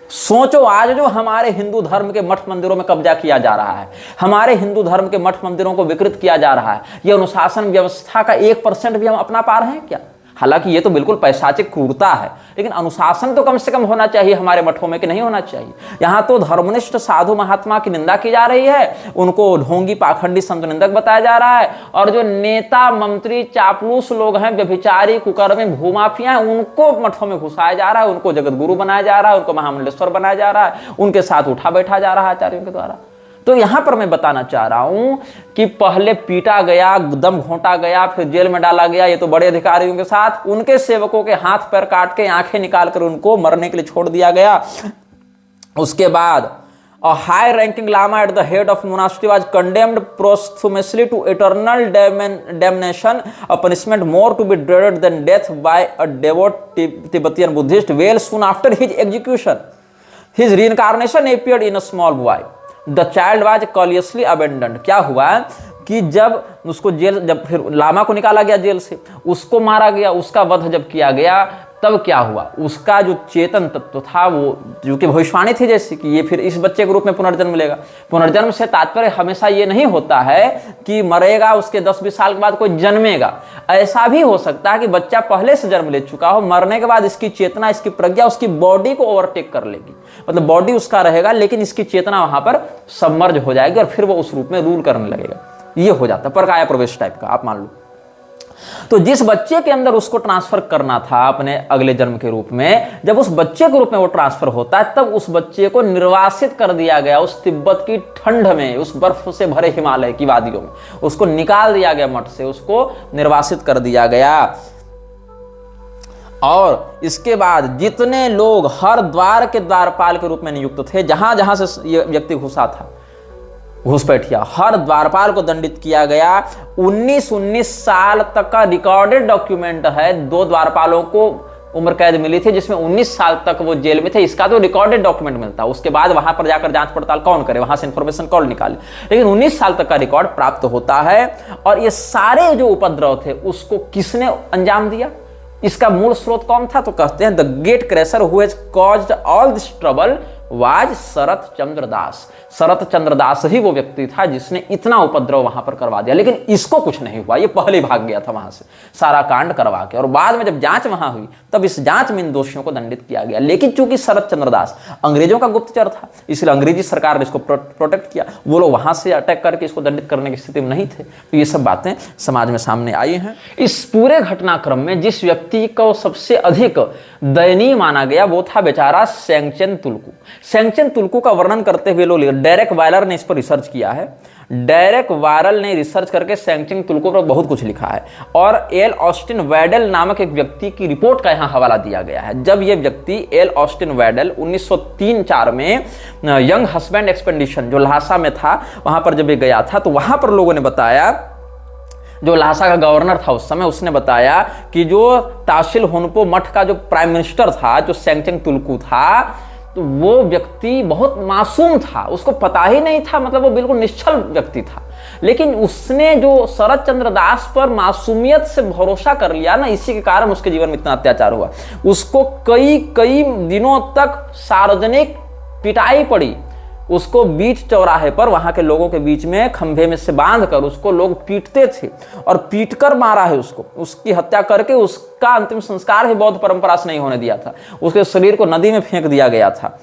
सोचो, आज जो हमारे हिंदू धर्म के मठ मंदिरों में कब्जा किया जा रहा है, हमारे हिंदू धर्म के मठ मंदिरों को विकृत किया जा रहा है, यह अनुशासन व्यवस्था का 1% भी हम अपना पा रहे हैं क्या? हालांकि ये तो बिल्कुल पैशाचिक क्रूरता है, लेकिन अनुशासन तो कम से कम होना चाहिए हमारे मठों में, कि नहीं होना चाहिए। यहाँ तो धर्मनिष्ठ साधु महात्मा की निंदा की जा रही है, उनको ढोंगी पाखंडी संत निंदक बताया जा रहा है, और जो नेता मंत्री चापलूस लोग हैं, व्यभिचारी कुकर्मी भूमाफिया हैं, उनको मठों में घुसाया जा रहा है, उनको जगत गुरु बनाया जा रहा है, उनको महामंडलेश्वर बनाया जा रहा है, उनके साथ उठा बैठा जा रहा है आचार्यों के द्वारा। तो यहां पर मैं बताना चाह रहा हूं कि पहले पीटा गया, दम घोंटा गया, फिर जेल में डाला गया, ये तो बड़े अधिकारियों के साथ, उनके सेवकों के हाथ पैर काट के आंखें निकालकर उनको मरने के लिए छोड़ दिया गया। उसके बाद a high ranking lama at the head of monastery was condemned posthumously to eternal damnation, a punishment more to be dreaded than death, by a devout Tibetan Buddhist. Well soon after his execution, his reincarnation appeared in a small boy. The child was courteously abandoned. क्या हुआ कि जब उसको जब फिर लामा को निकाला गया जेल से, उसको मारा गया, उसका वध जब किया गया, तब क्या हुआ, उसका जो चेतन तत्व था, वो जो कि भविष्यवाणी थी जैसे कि ये फिर इस बच्चे के रूप में पुनर्जन्म लेगा। पुनर्जन्म से तात्पर्य हमेशा ये नहीं होता है कि मरेगा, उसके 10-20 साल के बाद कोई जन्मेगा। ऐसा भी हो सकता है कि बच्चा पहले से जन्म ले चुका हो, मरने के बाद इसकी चेतना, इसकी प्रज्ञा उसकी बॉडी को ओवरटेक कर लेगी, मतलब बॉडी उसका रहेगा लेकिन इसकी चेतना वहां पर सबमर्ज हो जाएगी और फिर वो उस रूप में रूल करने लगेगा। ये हो जाता है परकाया प्रवेश टाइप का, आप मान लो। तो जिस बच्चे के अंदर उसको ट्रांसफर करना था अपने अगले जन्म के रूप में, जब उस बच्चे के रूप में वो ट्रांसफर होता है, तब उस बच्चे को निर्वासित कर दिया गया उस तिब्बत की ठंड में, उस बर्फ से भरे हिमालय की वादियों में, उसको निकाल दिया गया मठ से, उसको निर्वासित कर दिया गया। और इसके बाद जितने लोग हर द्वार के द्वारपाल के रूप में नियुक्त थे, जहां जहां से ये व्यक्ति घुसा था, घुसपैठिया, हर द्वारपाल को दंडित किया गया। 19 साल तक का रिकॉर्डेड डॉक्यूमेंट है, 2 द्वारपालों को उम्र कैद मिली थी जिसमें 19 साल तक वो जेल में थे, इसका तो रिकॉर्डेड डॉक्यूमेंट मिलता है। उसके बाद वहां पर जाकर जांच पड़ताल कौन करे, वहां से इंफॉर्मेशन कौन निकाले, लेकिन 19 साल तक का रिकॉर्ड प्राप्त होता है। और ये सारे जो उपद्रव थे उसको किसने अंजाम दिया, इसका मूल स्रोत कौन था, तो कहते हैं the great crasher who has caused all this trouble was Sarat Chandra Das. Sarat Chandra Das ही वो व्यक्ति था जिसने इतना उपद्रव वहां पर करवा दिया, लेकिन इसको कुछ नहीं हुआ, ये पहले भाग गया था वहां से सारा कांड करवा के। और बाद में जब जांच वहां हुई तब इस जांच में इन दोषियों को दंडित किया गया। लेकिन चूंकि शरत चंद्र दास अंग्रेजों का गुप्तचर था, इसलिए अंग्रेजी सरकार ने इसको प्रोटेक्ट किया, वो लोग वहां से अटैक करके इसको दंडित करने की स्थिति में नहीं थे। तो ये सब बातें समाज में सामने आई हैं। इस पूरे घटनाक्रम में जिस व्यक्ति को सबसे अधिक दयनीय माना गया वो था बेचारा सेंगचेन तुलकू। सेंगचेन तुलकू का वर्णन करते हुए लोग, डेरेक वायलर ने इस पर रिसर्च किया है। डेरेक वायरल ने रिसर्च करके सेंगचेन तुलकू पर बहुत कुछ लिखा है, और एल ऑस्टिन वैडल नामक एक व्यक्ति की रिपोर्ट का यहां हवाला दिया गया है। जब यह व्यक्ति एल ऑस्टिन वैडल 1903-4 में यंग हस्बैंड एक्सपेडिशन जो लहासा में था, वहां पर जब ये गया था, तो वहां पर लोगों ने बताया, जो लहासा का गवर्नर था उस समय, उसने बताया कि जो ताशिल हुनपो मठ का जो प्राइम मिनिस्टर था, जो सेंगचेन तुलकू था, तो वो व्यक्ति बहुत मासूम था, उसको पता ही नहीं था, मतलब वो बिल्कुल निश्चल व्यक्ति था। लेकिन उसने जो शरत चंद्र दास पर मासूमियत से भरोसा कर लिया ना, इसी के कारण उसके जीवन में इतना अत्याचार हुआ। उसको कई दिनों तक सार्वजनिक पिटाई पड़ी। उसको बीच चौराहे पर वहां के लोगों के बीच में खंभे में से बांधकर उसको लोग पीटते थे, और पीटकर मारा है उसको, उसकी हत्या करके उसका अंतिम संस्कार ही बौद्ध परंपरा से नहीं होने दिया था, उसके शरीर को नदी में फेंक दिया गया था।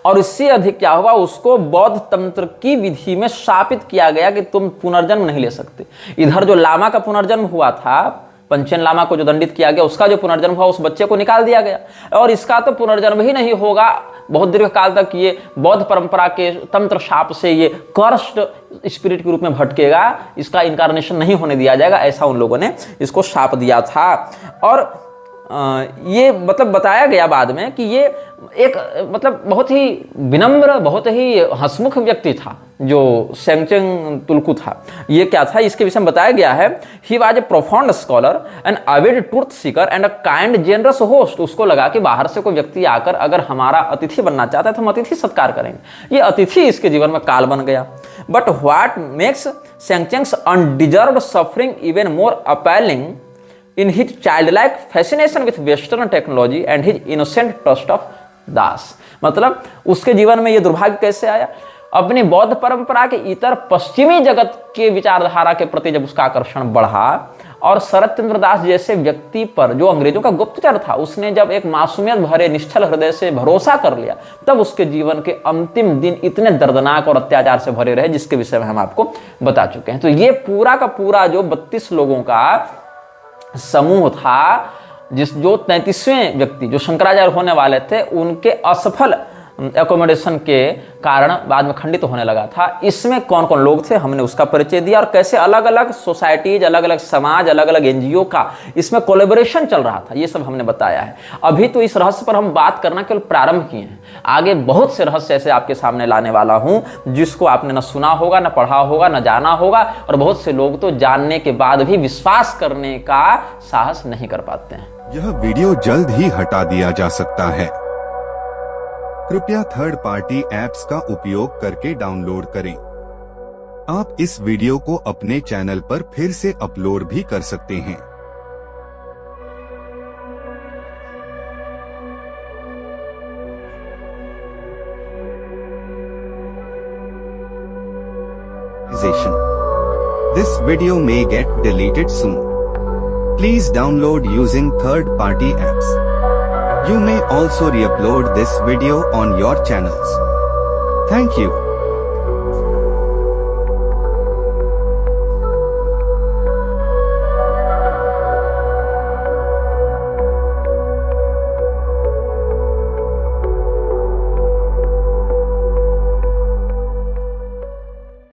और इससे अधिक क्या हुआ, उसको बौद्ध तंत्र की विधि में शापित किया गया कि तुम पुनर्जन्म नहीं ले सकते। इधर जो लामा का पुनर्जन्म हुआ था, पंचेन लामा को जो दंडित किया गया, उसका जो पुनर्जन्म हुआ, उस बच्चे को निकाल दिया गया, और इसका तो पुनर्जन्म ही नहीं होगा। बहुत दीर्घ काल तक ये बौद्ध परंपरा के तंत्र शाप से ये कर्स्ट स्पिरिट के रूप में भटकेगा, इसका इनकारनेशन नहीं होने दिया जाएगा, ऐसा उन लोगों ने इसको शाप दिया था। और ये मतलब बताया गया बाद में कि ये एक मतलब बहुत ही विनम्र, बहुत ही हंसमुख व्यक्ति था जो सेंगचेन तुलकू था। ये क्या था, इसके विषय में बताया गया है, he was a profound scholar and avid truth seeker and a kind generous host. उसको लगा कि बाहर से कोई व्यक्ति आकर अगर हमारा अतिथि बनना चाहता है तो हम अतिथि सत्कार करेंगे। ये अतिथि इसके जीवन में काल बन गया। But what makes Sengchen's undeserved suffering even more appealing in his childlike fascination with western technology and his innocent trust of दास। मतलब उसके जीवन में यह दुर्भाग्य कैसे आया, अपनी बौद्ध परंपरा के इतर पश्चिमी जगत के विचारधारा के प्रति जब उसका आकर्षण बढ़ा और शरद चंद्र दास जैसे व्यक्ति पर जो अंग्रेजों का गुप्तचर था, उसने जब एक मासूमियत भरे निश्चल हृदय से भरोसा कर लिया, तब उसके जीवन के अंतिम दिन इतने दर्दनाक और अत्याचार से भरे रहे, जिसके विषय में हम आपको बता चुके हैं। तो ये पूरा का पूरा जो 32 लोगों का समूह था, जो 33वें व्यक्ति जो शंकराचार्य होने वाले थे, उनके असफल एकोमोडेशन के कारण बाद में खंडित होने लगा था। इसमें कौन कौन लोग थे हमने उसका परिचय दिया, और कैसे अलग अलग सोसाइटीज, अलग अलग समाज, अलग अलग एनजीओ का इसमें कोलैबोरेशन चल रहा था, ये सब हमने बताया है। अभी तो इस रहस्य पर हम बात करना केवल प्रारंभ किए हैं, आगे बहुत से रहस्य ऐसे आपके सामने लाने वाला हूं जिसको आपने न सुना होगा, न पढ़ा होगा, न जाना होगा, और बहुत से लोग तो जानने के बाद भी विश्वास करने का साहस नहीं कर पाते हैं। यह वीडियो जल्द ही हटा दिया जा सकता है। कृपया थर्ड पार्टी ऐप्स का उपयोग करके डाउनलोड करें। आप इस वीडियो को अपने चैनल पर फिर से अपलोड भी कर सकते हैं। This video may get deleted soon. Please download using third party apps. You may also re-upload this video on your channels. Thank you.